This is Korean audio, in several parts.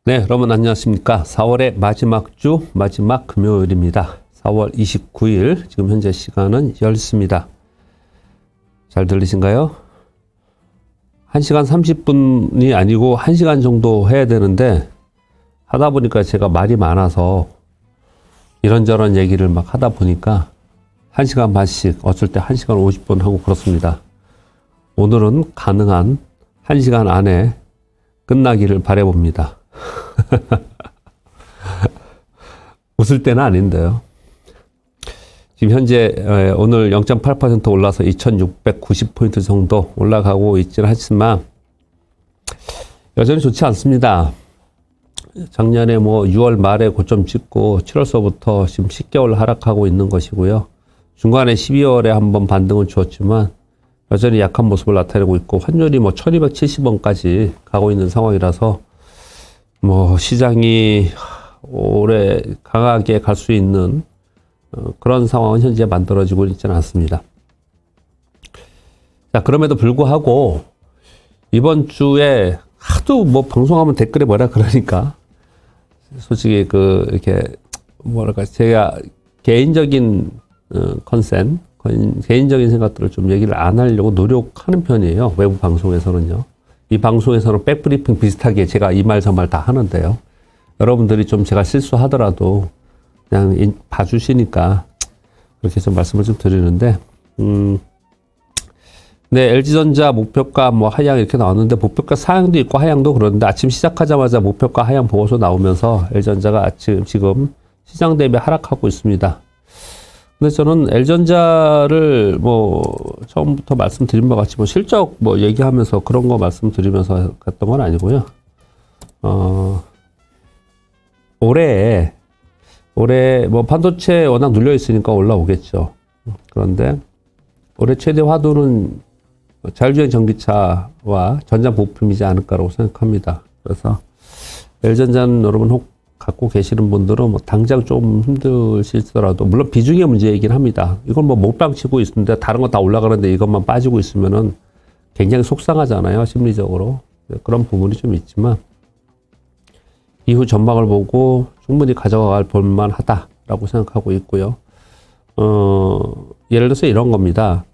네, 여러분 안녕하십니까. 4월의 마지막 주, 마지막 금요일입니다. 4월 29일, 지금 현재 시간은 10시입니다. 잘 들리신가요? 1시간 30분이 아니고 1시간 정도 해야 되는데, 하다 보니까 제가 말이 많아서 이런저런 얘기를 막 하다 보니까 1시간 반씩, 어쩔 때 1시간 50분 하고 그렇습니다. 오늘은 가능한 1시간 안에 끝나기를 바라봅니다. 웃을 때는 아닌데요. 지금 현재 오늘 0.8% 올라서 2690포인트 정도 올라가고 있긴 하지만 여전히 좋지 않습니다. 작년에 뭐 6월 말에 고점 찍고 7월서부터 지금 10개월 하락하고 있는 것이고요. 중간에 12월에 한번 반등을 주었지만 여전히 약한 모습을 나타내고 있고 환율이 뭐 1270원까지 가고 있는 상황이라서 뭐 시장이 올해 강하게 갈 수 있는 그런 상황은 현재 만들어지고 있지는 않습니다. 자, 그럼에도 불구하고 이번 주에 하도 뭐 방송하면 댓글에 뭐라 그러니까 솔직히 이렇게 뭐랄까 제가 개인적인 컨센, 개인적인 생각들을 좀 얘기를 안 하려고 노력하는 편이에요. 외부 방송에서는요. 이 방송에서는 백브리핑 비슷하게 제가 이 말 저 말 다 하는데요. 여러분들이 좀 제가 실수하더라도 그냥 봐주시니까 그렇게 좀 말씀을 좀 드리는데, 네, LG전자 목표가 뭐 하향 이렇게 나왔는데 목표가 상향도 있고 하향도 그러는데 아침 시작하자마자 목표가 하향 보고서 나오면서 LG전자가 지금 시장 대비 하락하고 있습니다. 근데 저는 L전자를 뭐 처음부터 말씀드린 바 같이 뭐 실적 뭐 얘기하면서 그런 거 말씀드리면서 갔던 건 아니고요. 올해 뭐 반도체 워낙 눌려 있으니까 올라오겠죠. 그런데 올해 최대 화두는 자율주행 전기차와 전장 부품이지 않을까라고 생각합니다. 그래서 L전자는 여러분 혹 갖고 계시는 분들은 뭐 당장 좀 힘드시더라도 물론 비중의 문제이긴 합니다. 이건 뭐 몰빵 치고 있는데 다른 거 다 올라가는데 이것만 빠지고 있으면은 굉장히 속상하잖아요, 심리적으로. 그런 부분이 좀 있지만 이후 전망을 보고 충분히 가져갈 볼만 하다라고 생각하고 있고요. 예를 들어서 이런 겁니다.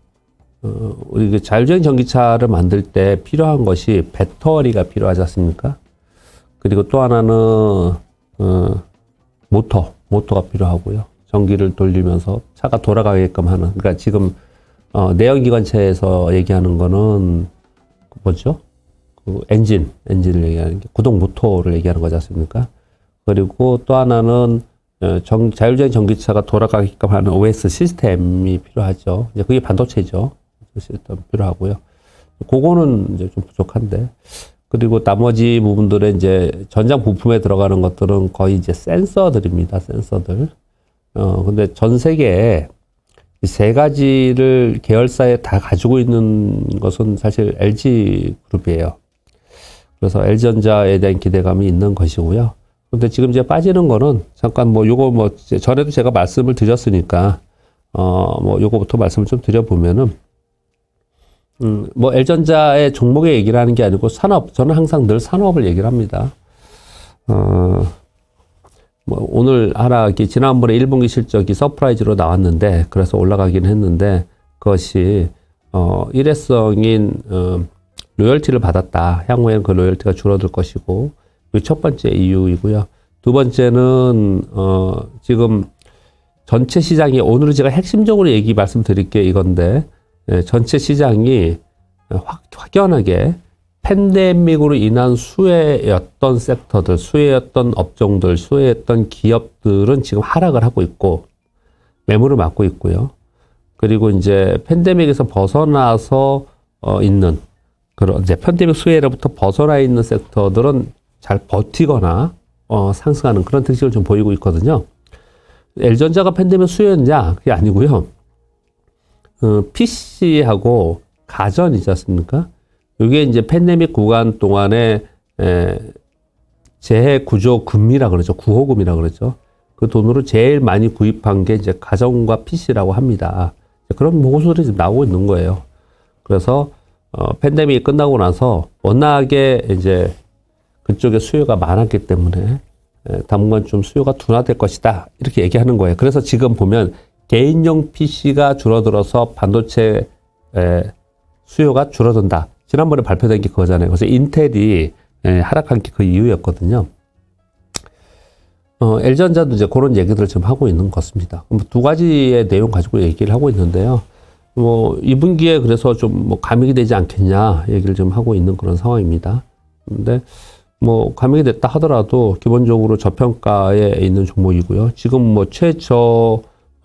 우리 자율주행 전기차를 만들 때 필요한 것이 배터리가 필요하지 않습니까? 그리고 또 하나는 모터가 필요하고요. 전기를 돌리면서 차가 돌아가게끔 하는. 그러니까 지금, 내연기관차에서 얘기하는 거는, 뭐죠? 엔진을 얘기하는 게, 구동 모터를 얘기하는 거지 않습니까? 그리고 또 하나는, 자율주행 전기차가 돌아가게끔 하는 OS 시스템이 필요하죠. 이제 그게 반도체죠. 시스템 필요하고요. 그거는 이제 좀 부족한데. 그리고 나머지 부분들은 이제 전장 부품에 들어가는 것들은 거의 이제 센서들입니다. 센서들. 근데 전 세계에 이 세 가지를 계열사에 다 가지고 있는 것은 사실 LG 그룹이에요. 그래서 LG전자에 대한 기대감이 있는 것이고요. 근데 지금 이제 빠지는 거는 잠깐 뭐 요거 뭐 전에도 제가 말씀을 드렸으니까 뭐 요거부터 말씀을 좀 드려보면은 뭐 L전자의 종목의 얘기를 하는 게 아니고 산업, 저는 항상 늘 산업을 얘기를 합니다. 뭐 오늘 하락이 지난번에 1분기 실적이 서프라이즈로 나왔는데 그래서 올라가긴 했는데 그것이 일회성인 로열티를 받았다. 향후에는 그 로열티가 줄어들 것이고 이 첫 번째 이유이고요. 두 번째는 지금 전체 시장이 오늘은 제가 핵심적으로 말씀드릴게 이건데 전체 시장이 확연하게 팬데믹으로 인한 수혜였던 섹터들, 수혜였던 업종들, 수혜였던 기업들은 지금 하락을 하고 있고 매물을 맞고 있고요. 그리고 이제 팬데믹에서 벗어나서 있는 그런 이제 팬데믹 수혜로부터 벗어나 있는 섹터들은 잘 버티거나 상승하는 그런 특징을 좀 보이고 있거든요. L전자가 팬데믹 수혜였냐? 그게 아니고요. PC하고 가전이지 않습니까? 이게 이제 팬데믹 구간 동안에 재해 구조 금이라 그러죠. 구호금이라 그러죠. 그 돈으로 제일 많이 구입한 게 이제 가전과 PC라고 합니다. 그런 모습들이 지금 나오고 있는 거예요. 그래서 팬데믹이 끝나고 나서 워낙에 이제 그쪽에 수요가 많았기 때문에 당분간 좀 수요가 둔화될 것이다. 이렇게 얘기하는 거예요. 그래서 지금 보면 개인용 PC가 줄어들어서 반도체 수요가 줄어든다. 지난번에 발표된 게 그거잖아요. 그래서 인텔이 하락한 게 그 이유였거든요. LG전자도 이제 그런 얘기들을 지금 하고 있는 것 같습니다. 두 가지의 내용 가지고 얘기를 하고 있는데요. 2분기에 그래서 좀 감익이 되지 않겠냐 얘기를 좀 하고 있는 그런 상황입니다. 근데 감익이 됐다 하더라도 기본적으로 저평가에 있는 종목이고요. 지금 최저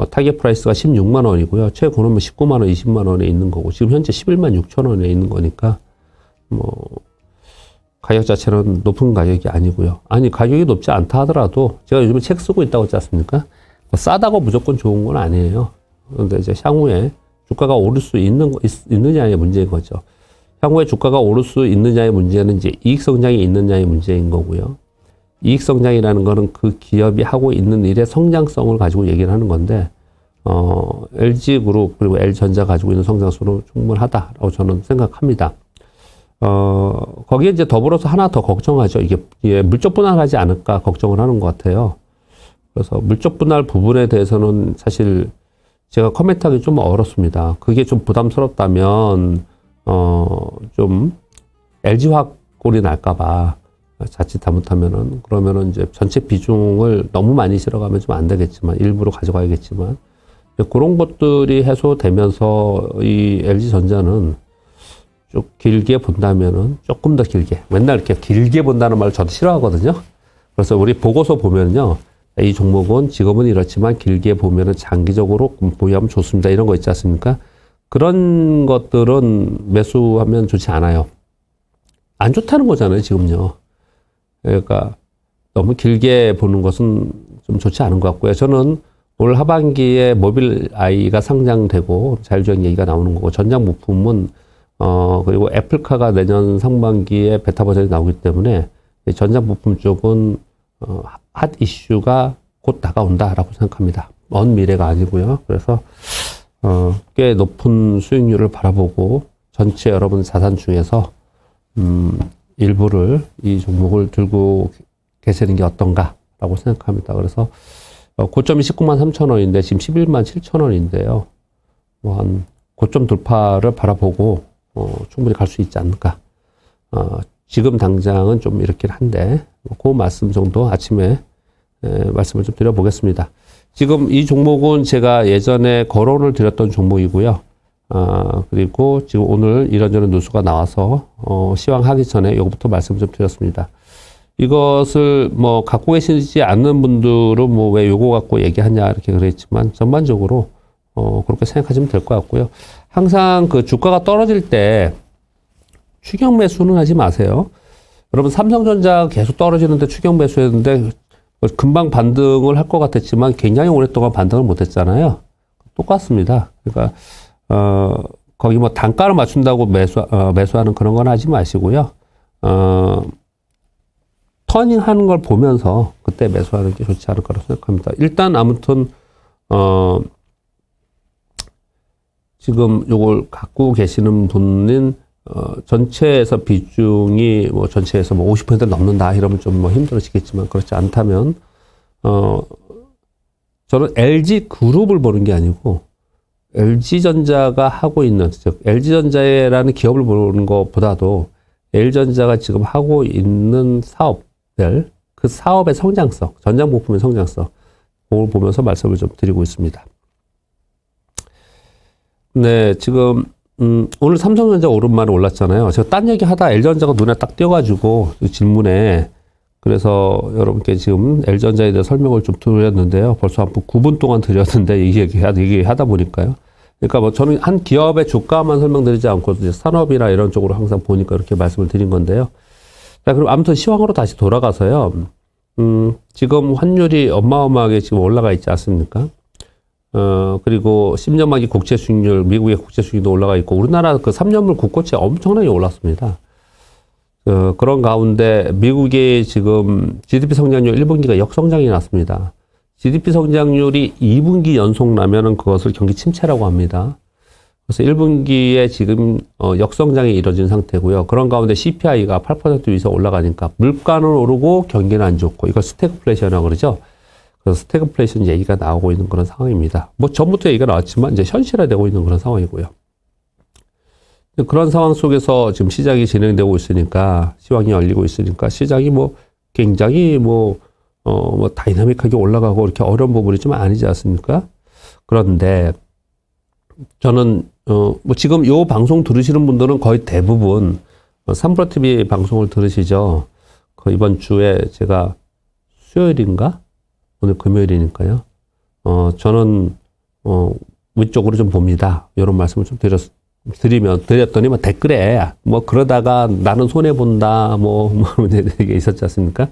타겟 프라이스가 16만 원이고요. 최고는 19만 원, 20만 원에 있는 거고 지금 현재 11만 6천 원에 있는 거니까 가격 자체는 높은 가격이 아니고요. 아니 가격이 높지 않다 하더라도 제가 요즘에 책 쓰고 있다고 했지 않습니까? 싸다고 무조건 좋은 건 아니에요. 그런데 이제 향후에 주가가 오를 수 있느냐의 문제인 거죠. 향후에 주가가 오를 수 있느냐의 문제는 이제 이익 성장이 있느냐의 문제인 거고요. 이익 성장이라는 거는 그 기업이 하고 있는 일의 성장성을 가지고 얘기를 하는 건데, LG그룹 그리고 L전자 가지고 있는 성장수는 충분하다라고 저는 생각합니다. 거기에 이제 더불어서 하나 더 걱정하죠. 이게 물적 분할하지 않을까 걱정을 하는 것 같아요. 그래서 물적 분할 부분에 대해서는 사실 제가 코멘트하기 좀 어렵습니다. 그게 좀 부담스럽다면, 좀 LG화학 꼴이 날까봐 자칫 잘못하면은 그러면은 이제 전체 비중을 너무 많이 실어가면 좀 안 되겠지만 일부러 가져가야겠지만 그런 것들이 해소되면서 이 LG전자는 좀 길게 본다면은 조금 더 길게 맨날 이렇게 길게 본다는 말을 저도 싫어하거든요. 그래서 우리 보고서 보면요. 이 종목은 지금은 이렇지만 길게 보면은 장기적으로 보유하면 좋습니다. 이런 거 있지 않습니까? 그런 것들은 매수하면 좋지 않아요. 안 좋다는 거잖아요, 지금요. 그러니까 너무 길게 보는 것은 좀 좋지 않은 것 같고요. 저는 올 하반기에 모빌아이가 상장되고 자율주행 얘기가 나오는 거고 전장 부품은 그리고 애플카가 내년 상반기에 베타 버전이 나오기 때문에 전장 부품 쪽은 핫 이슈가 곧 다가온다라고 생각합니다. 먼 미래가 아니고요. 그래서 꽤 높은 수익률을 바라보고 전체 여러분 자산 중에서 일부를 이 종목을 들고 계시는 게 어떤가라고 생각합니다. 그래서 고점이 19만 3천 원인데 지금 11만 7천 원인데요. 한 고점 돌파를 바라보고 충분히 갈 수 있지 않을까. 지금 당장은 좀 이렇긴 한데 그 말씀 정도 아침에 말씀을 좀 드려보겠습니다. 지금 이 종목은 제가 예전에 거론을 드렸던 종목이고요. 그리고 지금 오늘 이런저런 뉴스가 나와서 시황하기 전에 이거부터 말씀을 좀 드렸습니다. 이것을 갖고 계시지 않는 분들은 왜 요거 갖고 얘기하냐 이렇게 그랬지만 전반적으로 그렇게 생각하시면 될 것 같고요. 항상 그 주가가 떨어질 때 추격 매수는 하지 마세요. 여러분 삼성전자 계속 떨어지는데 추격 매수했는데 금방 반등을 할 것 같았지만 굉장히 오랫동안 반등을 못 했잖아요. 똑같습니다. 그러니까 거기 단가를 맞춘다고 매수하는 그런 건 하지 마시고요. 터닝 하는 걸 보면서 그때 매수하는 게 좋지 않을 거라고 생각합니다. 일단 아무튼 지금 요걸 갖고 계시는 분은 전체에서 비중이 전체에서 50% 넘는다 이러면 좀 힘들어지겠지만 그렇지 않다면 저는 LG 그룹을 보는 게 아니고 LG전자가 하고 있는 즉 LG전자라는 기업을 보는 것보다도 LG전자가 지금 하고 있는 사업들 그 사업의 성장성 전장 부품의 성장성 그걸 보면서 말씀을 좀 드리고 있습니다. 네, 지금 오늘 삼성전자 오랜만에 올랐잖아요. 제가 딴 얘기 하다 LG전자가 눈에 딱 띄어가지고 질문에 그래서 여러분께 지금 LG전자에 대해 설명을 좀 드렸는데요. 벌써 한 9분 동안 드렸는데 얘기하다 보니까요. 그러니까 저는 한 기업의 주가만 설명드리지 않고 이제 산업이나 이런 쪽으로 항상 보니까 이렇게 말씀을 드린 건데요. 자, 그럼 아무튼 시황으로 다시 돌아가서요. 지금 환율이 어마어마하게 지금 올라가 있지 않습니까? 그리고 10년 만기 국채 수익률, 미국의 국채 수익률도 올라가 있고, 우리나라 그 3년물 국고채 엄청나게 올랐습니다. 그런 가운데 미국의 지금 GDP 성장률 1분기가 역성장이 났습니다. GDP 성장률이 2분기 연속 나면은 그것을 경기 침체라고 합니다. 그래서 1분기에 지금 역성장이 이뤄진 상태고요. 그런 가운데 CPI가 8% 이상 올라가니까 물가는 오르고 경기는 안 좋고 이걸 스태그플레이션이라고 그러죠. 그래서 스태그플레이션 얘기가 나오고 있는 그런 상황입니다. 뭐 전부터 얘기가 나왔지만 이제 현실화되고 있는 그런 상황이고요. 그런 상황 속에서 지금 시장이 진행되고 있으니까 시황이 열리고 있으니까 시장이 뭐 굉장히 뭐 다이나믹하게 올라가고 이렇게 어려운 부분이 좀 아니지 않습니까? 그런데 저는 뭐 지금 요 방송 들으시는 분들은 거의 대부분 삼프로TV 방송을 들으시죠. 이번 주에 제가 수요일인가? 오늘 금요일이니까요. 저는 위쪽으로 좀 봅니다. 이런 말씀을 좀 드렸더니 뭐 댓글에 뭐 그러다가 나는 손해 본다 뭐 이게 있었지 않습니까?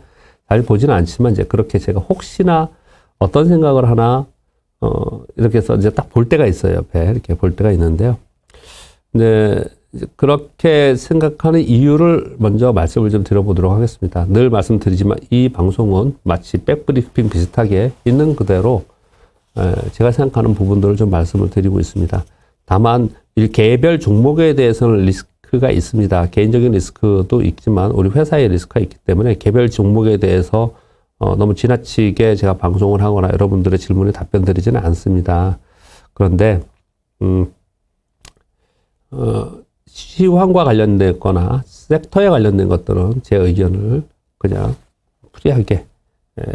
잘 보지는 않지만 이제 그렇게 제가 혹시나 어떤 생각을 하나 이렇게 해서 이제 딱 볼 때가 있어요. 옆에 이렇게 볼 때가 있는데요. 네, 그렇게 생각하는 이유를 먼저 말씀을 좀 드려보도록 하겠습니다. 늘 말씀드리지만 이 방송은 마치 백브리핑 비슷하게 있는 그대로 제가 생각하는 부분들을 좀 말씀을 드리고 있습니다. 다만 이 개별 종목에 대해서는 리스크가 있습니다. 개인적인 리스크도 있지만 우리 회사의 리스크가 있기 때문에 개별 종목에 대해서 너무 지나치게 제가 방송을 하거나 여러분들의 질문에 답변 드리지는 않습니다. 그런데 시황과 관련됐거나 섹터에 관련된 것들은 제 의견을 그냥 프리하게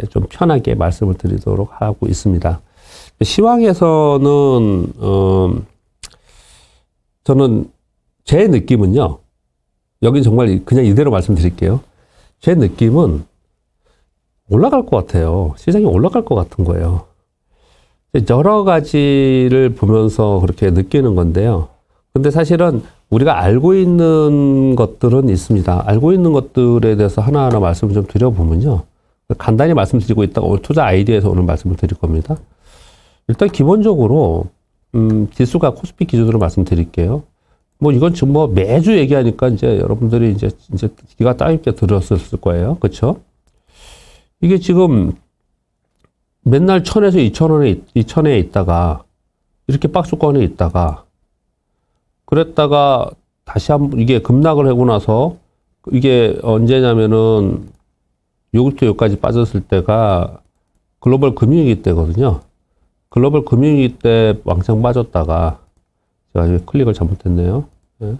좀 편하게 말씀을 드리도록 하고 있습니다. 시황에서는 저는 제 느낌은요. 여기 정말 그냥 이대로 말씀드릴게요. 제 느낌은 올라갈 것 같아요. 시장이 올라갈 것 같은 거예요. 여러 가지를 보면서 그렇게 느끼는 건데요. 근데 사실은 우리가 알고 있는 것들은 있습니다. 알고 있는 것들에 대해서 하나하나 말씀을 좀 드려보면요. 간단히 말씀드리고 있다가 오늘 투자 아이디어에서 오늘 말씀을 드릴 겁니다. 일단 기본적으로 지수가 코스피 기준으로 말씀드릴게요. 뭐 이건 지금 뭐 매주 얘기하니까 이제 여러분들이 이제 귀가 따숩게 들었을 거예요. 그렇죠? 이게 지금 맨날 1000에서 2000에 있다가 이렇게 박스권에 있다가 그랬다가 다시 한번 이게 급락을 하고 나서 이게 언제냐면은 여기부터 여기까지 빠졌을 때가 글로벌 금융위기 때거든요. 글로벌 금융위기 때 왕창 빠졌다가 제가 클릭을 잘못했네요. 네.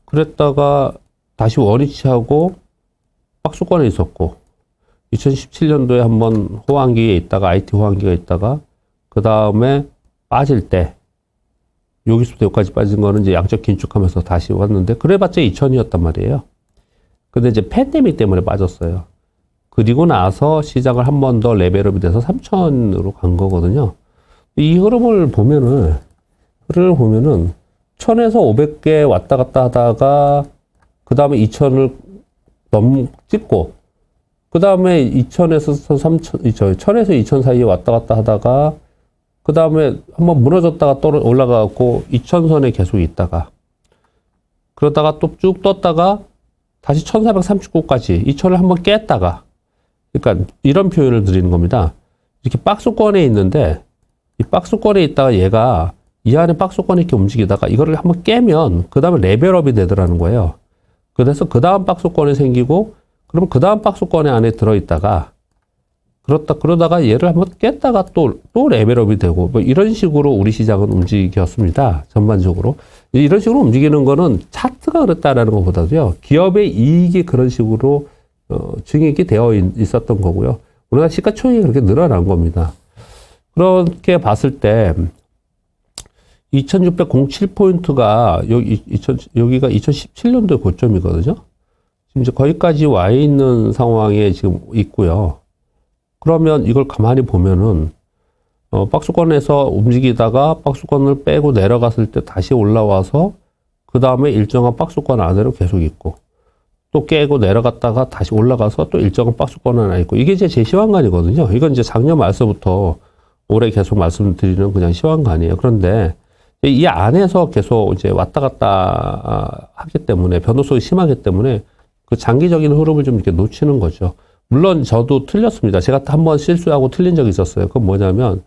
그랬다가 다시 원위치하고 박스권에 있었고 2017년도에 한번 호황기에 있다가 IT 호황기가 있다가 그 다음에 빠질 때 여기서부터 여기까지 빠진 거는 이제 양적 긴축하면서 다시 왔는데 그래봤자 2000이었단 말이에요. 근데 이제 팬데믹 때문에 빠졌어요. 그리고 나서 시장을 한 번 더 레벨업이 돼서 3000으로 간 거거든요. 이 흐름을 보면은 1000에서 500개 왔다 갔다 하다가 그 다음에 2000을 찍고 그 다음에 1000에서 2000 사이에 왔다 갔다 하다가 그 다음에 한번 무너졌다가 또 올라가고 2000선에 계속 있다가 그러다가 또 쭉 떴다가 다시 1439까지 2000을 한번 깼다가 그러니까 이런 표현을 드리는 겁니다. 이렇게 박스권에 있는데 이 박스권에 있다가 얘가 이 안에 박스권에 이렇게 움직이다가 이거를 한번 깨면 그 다음에 레벨업이 되더라는 거예요. 그래서 그 다음 박스권이 생기고 그러면 그 다음 박스권에 안에 들어있다가 그러다가 얘를 한번 깼다가 또 레벨업이 되고 뭐 이런 식으로 우리 시장은 움직였습니다. 전반적으로. 이런 식으로 움직이는 거는 차트가 그랬다라는 것보다도요. 기업의 이익이 그런 식으로 증액이 되어 있었던 거고요. 우리나라 시가총액이 그렇게 늘어난 겁니다. 그렇게 봤을 때 2607포인트가 여기가 2017년도의 고점이거든요. 지금 이제 거기까지 와 있는 상황에 지금 있고요. 그러면 이걸 가만히 보면은 박스권에서 움직이다가 박스권을 빼고 내려갔을 때 다시 올라와서 그 다음에 일정한 박스권 안으로 계속 있고 또 깨고 내려갔다가 다시 올라가서 또 일정한 박스권 안에 있고 이게 이제 제 시황관이거든요. 이건 이제 작년 말서부터 올해 계속 말씀드리는 그냥 시황관이에요. 그런데 이 안에서 계속 이제 왔다 갔다 하기 때문에 변동성이 심하기 때문에 그 장기적인 흐름을 좀 이렇게 놓치는 거죠. 물론 저도 틀렸습니다. 제가 한번 실수하고 틀린 적이 있었어요. 그건 뭐냐면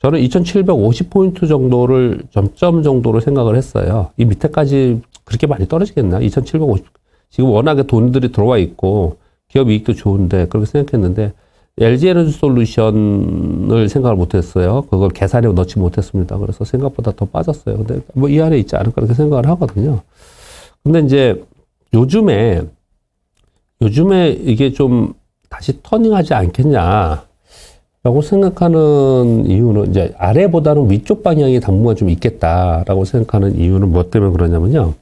저는 2750포인트 정도를 점점 정도로 생각을 했어요. 이 밑에까지 그렇게 많이 떨어지겠나? 2750. 지금 워낙에 돈들이 들어와 있고 기업 이익도 좋은데 그렇게 생각했는데 LG 에너지 솔루션을 생각을 못했어요. 그걸 계산에 넣지 못했습니다. 그래서 생각보다 더 빠졌어요. 근데 뭐 이 안에 있지 않을까 그렇게 생각을 하거든요. 근데 이제 요즘에 이게 좀 다시 터닝하지 않겠냐. 라고 생각하는 이유는 이제 아래보다는 위쪽 방향이 당분간 좀 있겠다라고 생각하는 이유는 뭐 때문에 그러냐면요.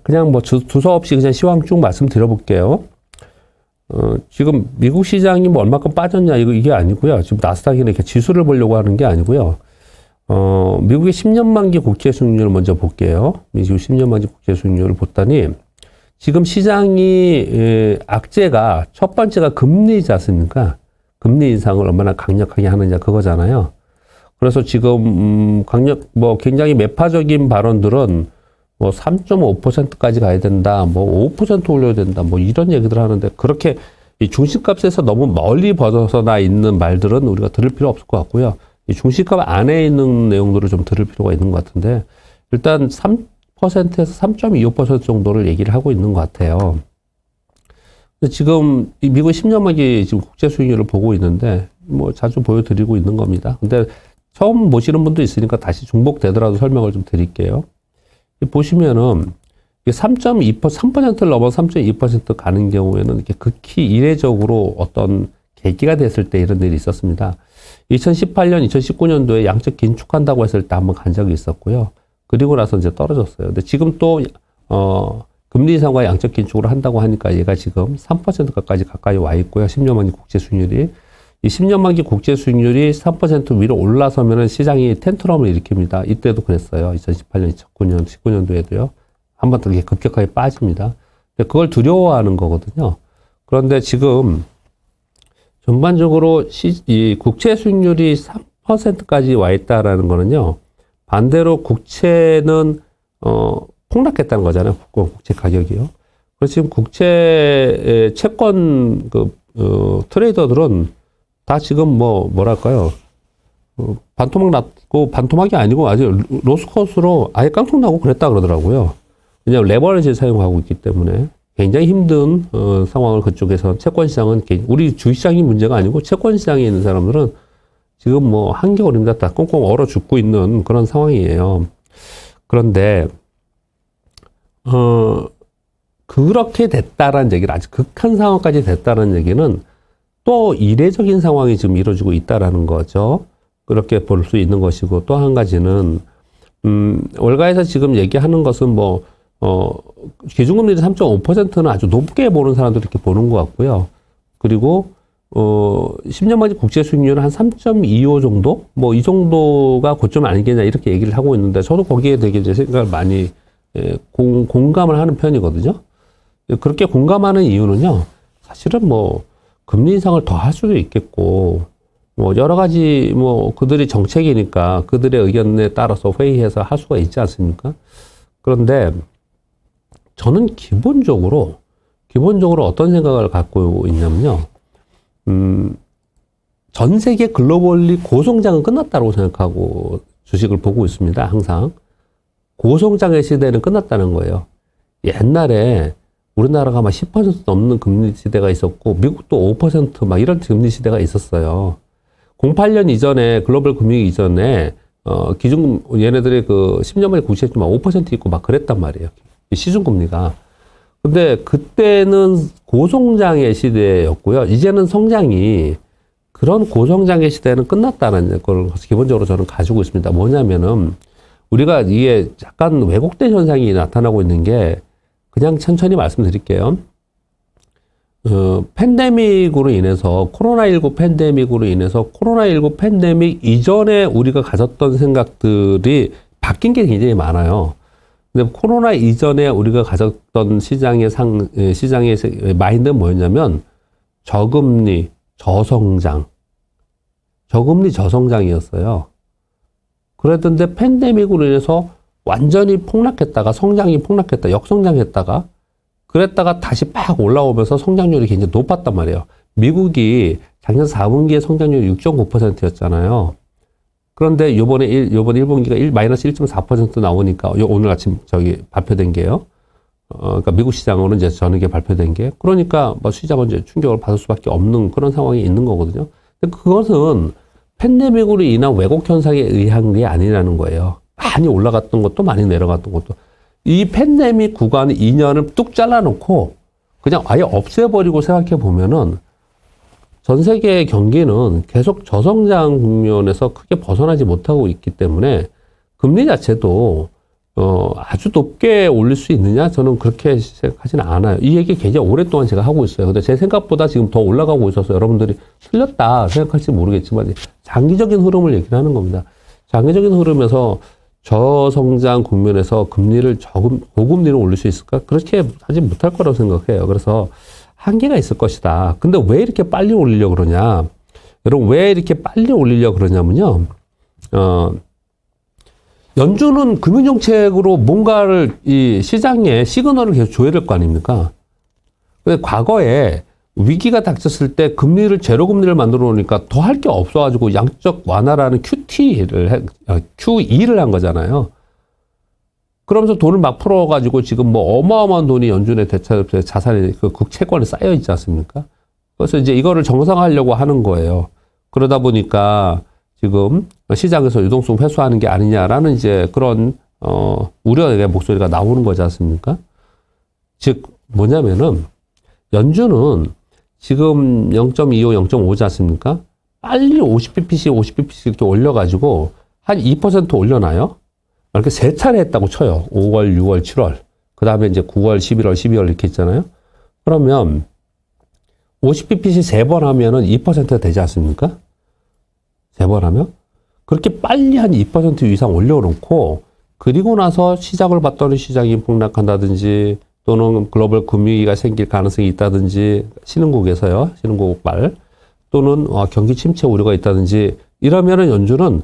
그냥 뭐 두서없이 그냥 시황 쭉 말씀드려 볼게요. 지금 미국 시장이 뭐 얼마큼 빠졌냐 이게 아니고요. 지금 나스닥이나 이렇게 지수를 보려고 하는 게 아니고요. 미국의 10년 만기 국채 수익률을 먼저 볼게요. 미국 10년 만기 국채 수익률을 봤더니 지금 시장이 악재가 첫 번째가 금리이지 않습니까? 금리 인상을 얼마나 강력하게 하느냐 그거잖아요. 그래서 지금 굉장히 매파적인 발언들은 뭐 3.5%까지 가야 된다, 뭐 5% 올려야 된다, 뭐 이런 얘기들 하는데 그렇게 이 중심값에서 너무 멀리 벗어나 있는 말들은 우리가 들을 필요 없을 것 같고요. 이 중심값 안에 있는 내용들을 좀 들을 필요가 있는 것 같은데 일단 3%에서 3.25% 정도를 얘기를 하고 있는 것 같아요. 지금 이 미국 10년 만기 지금 국채 수익률을 보고 있는데 뭐 자주 보여드리고 있는 겁니다. 근데 처음 보시는 분도 있으니까 다시 중복되더라도 설명을 좀 드릴게요. 보시면은 3.2%를 넘어 3.2% 가는 경우에는 이렇게 극히 이례적으로 어떤 계기가 됐을 때 이런 일이 있었습니다. 2018년, 2019년도에 양적 긴축한다고 했을 때 한번 간 적이 있었고요. 그리고 나서 이제 떨어졌어요. 근데 지금 또 금리 인상과 양적 긴축을 한다고 하니까 얘가 지금 3%까지 가까이 와 있고요. 10년 만기 국채 수익률이. 이 10년 만기 국채 수익률이 3% 위로 올라서면은 시장이 텐트럼을 일으킵니다. 이때도 그랬어요. 2018년, 2019년, 19년도에도요. 한번 더 이렇게 급격하게 빠집니다. 근데 그걸 두려워하는 거거든요. 그런데 지금 전반적으로 이 국채 수익률이 3%까지 와 있다라는 거는요. 반대로 국채는 폭락했다는 거잖아요. 국채 가격이요. 그래서 지금 국채 채권 트레이더들은 다 지금 뭐랄까요. 반토막 났고, 반토막이 아니고 아직 로스컷으로 아예 깡통 나고 그랬다 그러더라고요. 왜냐하면 레버리지를 사용하고 있기 때문에 굉장히 힘든 상황을 그쪽에서 채권 시장은 우리 주식시장이 문제가 아니고 채권 시장에 있는 사람들은 지금 뭐 한겨울입니다. 다 꽁꽁 얼어 죽고 있는 그런 상황이에요. 그런데 그렇게 됐다라는 얘기를 아주 극한 상황까지 됐다라는 얘기는 또 이례적인 상황이 지금 이루어지고 있다라는 거죠. 그렇게 볼 수 있는 것이고 또 한 가지는 월가에서 지금 얘기하는 것은 기준금리 3.5%는 아주 높게 보는 사람들이 이렇게 보는 것 같고요. 그리고 10년 만기 국채 수익률은 한 3.25 정도? 뭐 이 정도가 고점 아니겠냐 이렇게 얘기를 하고 있는데 저도 거기에 되게 이제 생각을 많이 공감을 하는 편이거든요. 그렇게 공감하는 이유는요. 사실은 금리 인상을 더 할 수도 있겠고 여러 가지 그들이 정책이니까 그들의 의견에 따라서 회의해서 할 수가 있지 않습니까? 그런데 저는 기본적으로 어떤 생각을 갖고 있냐면요. 전 세계 글로벌리 고성장은 끝났다고 생각하고 주식을 보고 있습니다. 항상. 고성장의 시대는 끝났다는 거예요. 옛날에 우리나라가 막 10% 넘는 금리 시대가 있었고 미국도 5% 막 이런 금리 시대가 있었어요. 08년 이전에 글로벌 금융위기 이전에 얘네들의 그 10년 만에 국채가 막 5% 있고 막 그랬단 말이에요. 시중금리가. 근데 그때는 고성장의 시대였고요. 이제는 성장이 그런 고성장의 시대는 끝났다는 걸 기본적으로 저는 가지고 있습니다. 뭐냐면은 우리가 이게 약간 왜곡된 현상이 나타나고 있는 게 그냥 천천히 말씀드릴게요. 팬데믹으로 인해서 코로나19 팬데믹으로 인해서 코로나19 팬데믹 이전에 우리가 가졌던 생각들이 바뀐 게 굉장히 많아요. 근데 코로나 이전에 우리가 가졌던 시장의 마인드는 뭐였냐면 저금리, 저성장이었어요. 그랬던데 팬데믹으로 인해서 완전히 폭락했다가 성장이 폭락했다, 역성장했다가 그랬다가 다시 팍 올라오면서 성장률이 굉장히 높았단 말이에요. 미국이 작년 4분기에 성장률이 6.9%였잖아요. 그런데 요번 1분기가 마이너스 1.4% 나오니까, 오늘 아침 발표된 게요. 그러니까 미국 시장으로는 이제 저녁에 발표된 게, 그러니까 뭐 시장은 이제 충격을 받을 수밖에 없는 그런 상황이 있는 거거든요. 근데 그것은 팬데믹으로 인한 왜곡 현상에 의한 게 아니라는 거예요. 많이 올라갔던 것도 많이 내려갔던 것도. 이 팬데믹 구간 2년을 뚝 잘라놓고 그냥 아예 없애버리고 생각해 보면은 전 세계의 경기는 계속 저성장 국면에서 크게 벗어나지 못하고 있기 때문에 금리 자체도 아주 높게 올릴 수 있느냐? 저는 그렇게 생각하지는 않아요. 이 얘기 굉장히 오랫동안 제가 하고 있어요. 근데 제 생각보다 지금 더 올라가고 있어서 여러분들이 틀렸다 생각할지 모르겠지만 장기적인 흐름을 얘기를 하는 겁니다. 장기적인 흐름에서 저성장 국면에서 금리를 고금리로 올릴 수 있을까? 그렇게 하지 못할 거라고 생각해요. 그래서 한계가 있을 것이다. 근데 왜 이렇게 빨리 올리려고 그러냐? 여러분, 왜 이렇게 빨리 올리려고 그러냐면요. 연준은 금융정책으로 뭔가를 이 시장에 시그널을 계속 줘야 될 거 아닙니까? 근데 과거에 위기가 닥쳤을 때 금리를 제로금리를 만들어 놓으니까 더 할 게 없어가지고 양적 완화라는 QE를 한 거잖아요. 그러면서 돈을 막 풀어가지고 지금 뭐 어마어마한 돈이 연준의 자산이 그 국채권에 쌓여 있지 않습니까? 그래서 이제 이거를 정상화하려고 하는 거예요. 그러다 보니까 지금 시장에서 유동성 회수하는 게 아니냐라는 이제 그런 우려의 목소리가 나오는 거지 않습니까? 즉 뭐냐면은 연준은 지금 0.25, 0.5지 않습니까? 빨리 50bp씩 이렇게 올려가지고 한 2% 올려놔요. 이렇게 세 차례 했다고 쳐요. 5월, 6월, 7월. 그 다음에 이제 9월, 11월, 12월 이렇게 있잖아요. 그러면 50bp씩 세 번 하면은 2%가 되지 않습니까? 세 번 하면? 그렇게 빨리 한 2% 이상 올려놓고, 그리고 나서 시작을 봤더니 시장이 폭락한다든지, 또는 글로벌 금융위기가 생길 가능성이 있다든지, 신흥국에서요, 신흥국 말, 또는 경기 침체 우려가 있다든지, 이러면은 연준은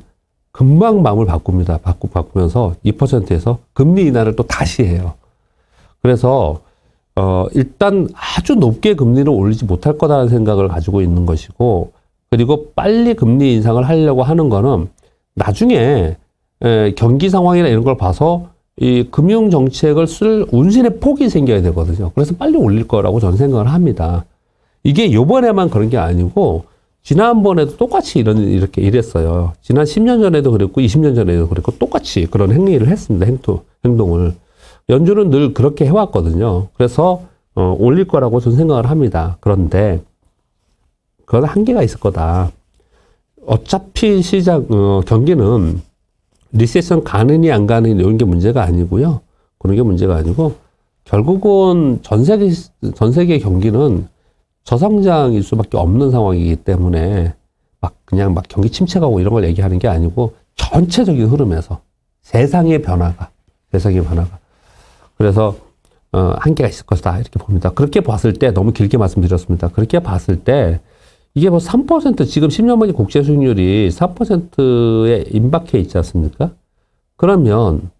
금방 마음을 바꿉니다. 바꾸면서 2%에서 금리 인하를 또 다시 해요. 그래서, 일단 아주 높게 금리를 올리지 못할 거다라는 생각을 가지고 있는 것이고, 그리고 빨리 금리 인상을 하려고 하는 거는 나중에 경기 상황이나 이런 걸 봐서 이 금융 정책을 쓸 운신의 폭이 생겨야 되거든요. 그래서 빨리 올릴 거라고 저는 생각을 합니다. 이게 요번에만 그런 게 아니고 지난번에도 똑같이 이렇게 이랬어요. 지난 10년 전에도 그랬고 20년 전에도 그랬고 똑같이 그런 행위를 했습니다. 행동을. 연준은 늘 그렇게 해왔거든요. 그래서 올릴 거라고 저는 생각을 합니다. 그런데 그건 한계가 있을 거다. 어차피 경기는 리세션 가느니 안 가느니 이런 게 문제가 아니고요. 그런 게 문제가 아니고 결국은 전 세계 경기는 저성장일 수밖에 없는 상황이기 때문에 그냥 경기 침체가고 이런 걸 얘기하는 게 아니고 전체적인 흐름에서 세상의 변화가. 그래서 한계가 있을 것이다 이렇게 봅니다. 그렇게 봤을 때 너무 길게 말씀드렸습니다. 그렇게 봤을 때 이게 뭐 3% 지금 10년 만기 국채 수익률이 4%에 임박해 있지 않습니까? 그러면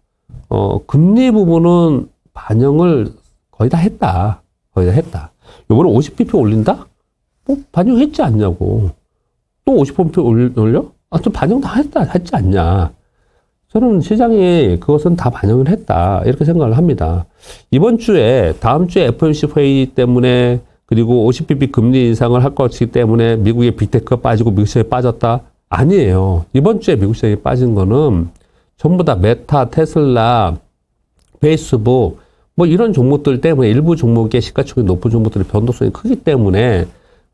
금리 부분은 반영을 거의 다 했다. 요번에 50bp 올린다? 뭐 반영했지 않냐고. 또 50bp 올려? 좀 반영 다 했지 않냐. 저는 시장이 그것은 다 반영을 했다. 이렇게 생각을 합니다. 다음 주에 FOMC 회의 때문에 그리고 50bp 금리 인상을 할 것이기 때문에 미국의 빅테크가 빠지고 미국 시장이 빠졌다? 아니에요. 이번 주에 미국 시장이 빠진 거는 전부 다 메타, 테슬라, 페이스북 뭐 이런 종목들 때문에 일부 종목의 시가총액이 높은 종목들의 변동성이 크기 때문에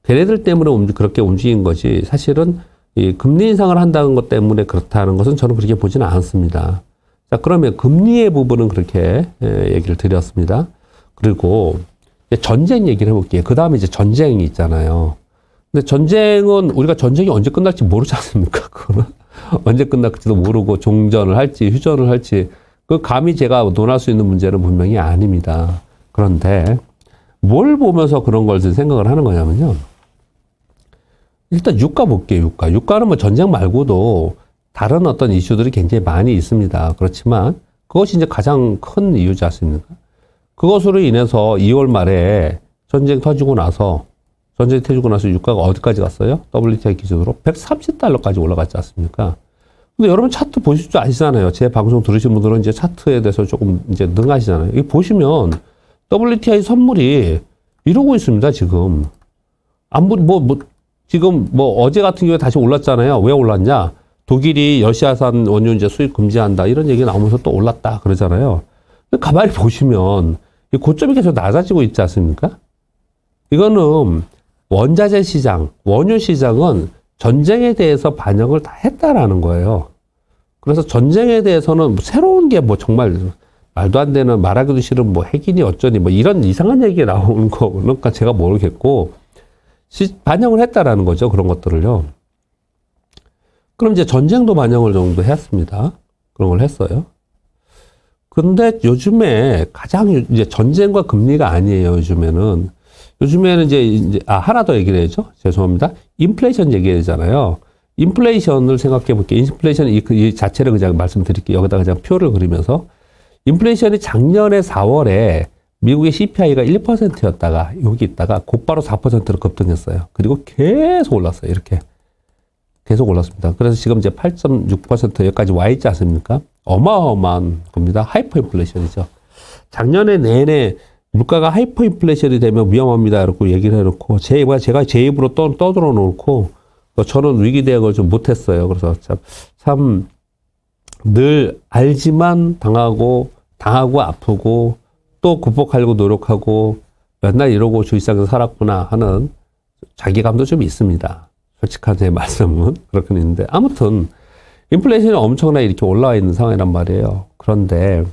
걔네들 때문에 그렇게 움직인 거지 사실은 이 금리 인상을 한다는 것 때문에 그렇다는 것은 저는 그렇게 보지는 않습니다. 자, 그러면 금리의 부분은 그렇게 얘기를 드렸습니다. 그리고 전쟁 얘기를 해볼게요. 그 다음에 이제 전쟁이 있잖아요. 근데 전쟁은 우리가 전쟁이 언제 끝날지 모르지 않습니까? 그거는 언제 끝날지도 모르고 종전을 할지 휴전을 할지 그 감히 제가 논할 수 있는 문제는 분명히 아닙니다. 그런데 뭘 보면서 그런 걸 생각을 하는 거냐면요. 일단 유가 볼게요. 유가는 뭐 전쟁 말고도 다른 어떤 이슈들이 굉장히 많이 있습니다. 그렇지만 그것이 이제 가장 큰 이유지 않습니까? 그것으로 인해서 2월 말에 전쟁 터지고 나서 전쟁이 터지고 나서 유가가 어디까지 갔어요? WTI 기준으로 130달러까지 올라갔지 않습니까? 근데 여러분 차트 보실 줄 아시잖아요. 제 방송 들으신 분들은 이제 차트에 대해서 조금 이제 능하시잖아요. 이 보시면 WTI 선물이 이러고 있습니다, 지금. 지금 어제 같은 경우에 다시 올랐잖아요. 왜 올랐냐? 독일이 러시아산 원유제 수입 금지한다. 이런 얘기 나오면서 또 올랐다. 그러잖아요. 가만히 보시면 이 고점이 계속 낮아지고 있지 않습니까? 이거는 원자재 시장, 원유 시장은 전쟁에 대해서 반영을 다 했다라는 거예요. 그래서 전쟁에 대해서는 새로운 게 정말 말도 안 되는 말하기도 싫은 핵이니 어쩌니 이런 이상한 얘기 나오는 거니까 제가 모르겠고 반영을 했다라는 거죠. 그런 것들을요. 그럼 이제 전쟁도 반영을 정도 했습니다. 그런 걸 했어요. 근데 요즘에 가장 이제 전쟁과 금리가 아니에요. 요즘에는 이제 하나 더 얘기를 해야죠. 죄송합니다. 인플레이션 얘기하잖아요. 인플레이션을 생각해 볼게요. 인플레이션 이 자체를 그냥 말씀드릴게요. 여기다가 그냥 표를 그리면서 인플레이션이 작년에 4월에 미국의 CPI가 1%였다가 여기 있다가 곧바로 4%로 급등했어요. 그리고 계속 올랐어요. 이렇게 계속 올랐습니다. 그래서 지금 이제 8.6% 여기까지 와 있지 않습니까? 어마어마한 겁니다. 하이퍼 인플레이션이죠. 작년에 내내 물가가 하이퍼 인플레이션이 되면 위험합니다. 이렇게 얘기를 해놓고 제가 제 입으로 떠들어 놓고 저는 위기 대응을 좀 못했어요. 그래서 참 늘 알지만 당하고 아프고 또 극복하려고 노력하고 맨날 이러고 주일상에서 살았구나 하는 자기감도 좀 있습니다. 솔직한 제 말씀은 그렇긴 있는데 아무튼 인플레이션이 엄청나게 이렇게 올라와 있는 상황이란 말이에요. 그런데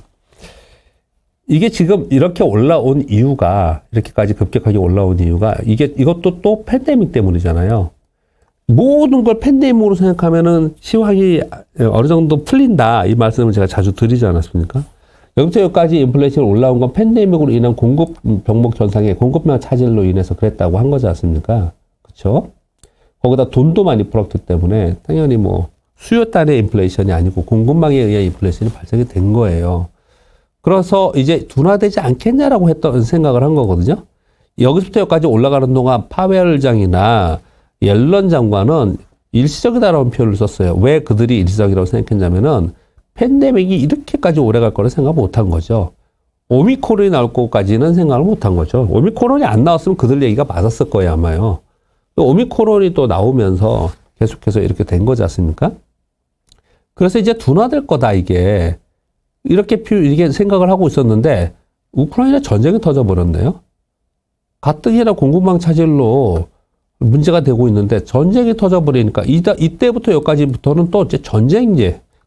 이게 지금 이렇게 올라온 이유가 이렇게까지 급격하게 올라온 이유가 이것도 또 팬데믹 때문이잖아요. 모든 걸 팬데믹으로 생각하면은 시황이 어느 정도 풀린다 이 말씀을 제가 자주 드리지 않았습니까? 여기부터 여기까지 인플레이션이 올라온 건 팬데믹으로 인한 공급 병목 전상의 공급량 차질로 인해서 그랬다고 한 거지 않습니까? 그렇죠? 거기다 돈도 많이 풀었기 때문에 당연히 수요 단의 인플레이션이 아니고 공급망에 의한 인플레이션이 발생이 된 거예요. 그래서 이제 둔화되지 않겠냐라고 했던 생각을 한 거거든요. 여기서부터 여기까지 올라가는 동안 파웰 장이나 옐런 장관은 일시적이다라는 표현을 썼어요. 왜 그들이 일시적이라고 생각했냐면은 팬데믹이 이렇게까지 오래 갈 거를 생각 못 한 거죠. 오미크론이 나올 것까지는 생각을 못 한 거죠. 오미크론이 안 나왔으면 그들 얘기가 맞았을 거예요, 아마요. 오미크론이 또 나오면서 계속해서 이렇게 된 거지 않습니까? 그래서 이제 둔화될 거다, 이게. 이게 생각을 하고 있었는데, 우크라이나 전쟁이 터져버렸네요. 가뜩이나 공급망 차질로 문제가 되고 있는데, 전쟁이 터져버리니까, 이때부터 여기까지부터는 또 이제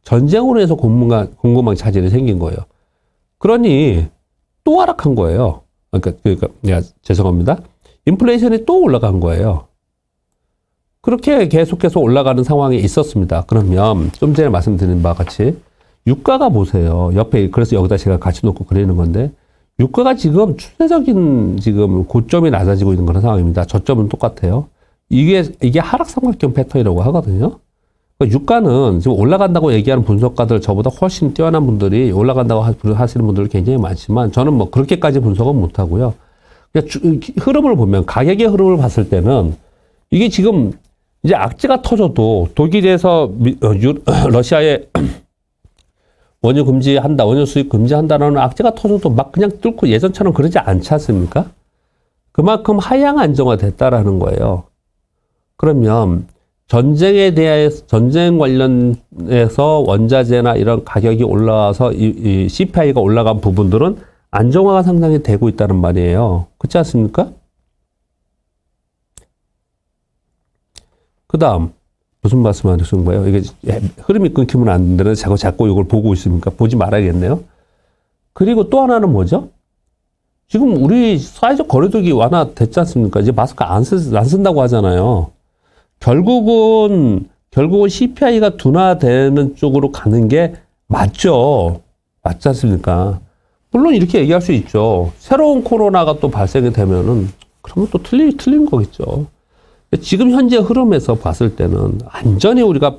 전쟁으로 해서 공급망 차질이 생긴 거예요. 그러니, 또 하락한 거예요. 죄송합니다. 인플레이션이 또 올라간 거예요. 그렇게 계속해서 올라가는 상황이 있었습니다. 그러면 좀 전에 말씀드린 바와 같이 유가가 보세요. 옆에 그래서 여기다 제가 같이 놓고 그리는 건데 유가가 지금 추세적인 지금 고점이 낮아지고 있는 그런 상황입니다. 저점은 똑같아요. 이게 하락삼각형 패턴이라고 하거든요. 그러니까 유가는 지금 올라간다고 얘기하는 분석가들 저보다 훨씬 뛰어난 분들이 올라간다고 하시는 분들 굉장히 많지만 저는 그렇게까지 분석은 못 하고요. 그냥 흐름을 보면 가격의 흐름을 봤을 때는 이게 지금 이제 악재가 터져도 독일에서 러시아에 원유 금지한다, 원유 수입 금지한다라는 악재가 터져도 막 그냥 뚫고 예전처럼 그러지 않지 않습니까? 그만큼 하향 안정화됐다라는 거예요. 그러면 전쟁에 대해 전쟁 관련해서 원자재나 이런 가격이 올라와서 이 CPI가 올라간 부분들은 안정화가 상당히 되고 있다는 말이에요. 그렇지 않습니까? 그 다음, 무슨 말씀 하시는 거예요? 이게 흐름이 끊기면 안 되는데 자꾸 이걸 보고 있으니까 보지 말아야겠네요. 그리고 또 하나는 뭐죠? 지금 우리 사회적 거리두기 완화됐지 않습니까? 이제 마스크 안 쓴다고 하잖아요. 결국은 CPI가 둔화되는 쪽으로 가는 게 맞죠. 맞지 않습니까? 물론 이렇게 얘기할 수 있죠. 새로운 코로나가 또 발생이 되면은, 그러면 또 틀린 거겠죠. 지금 현재 흐름에서 봤을 때는 완전히 우리가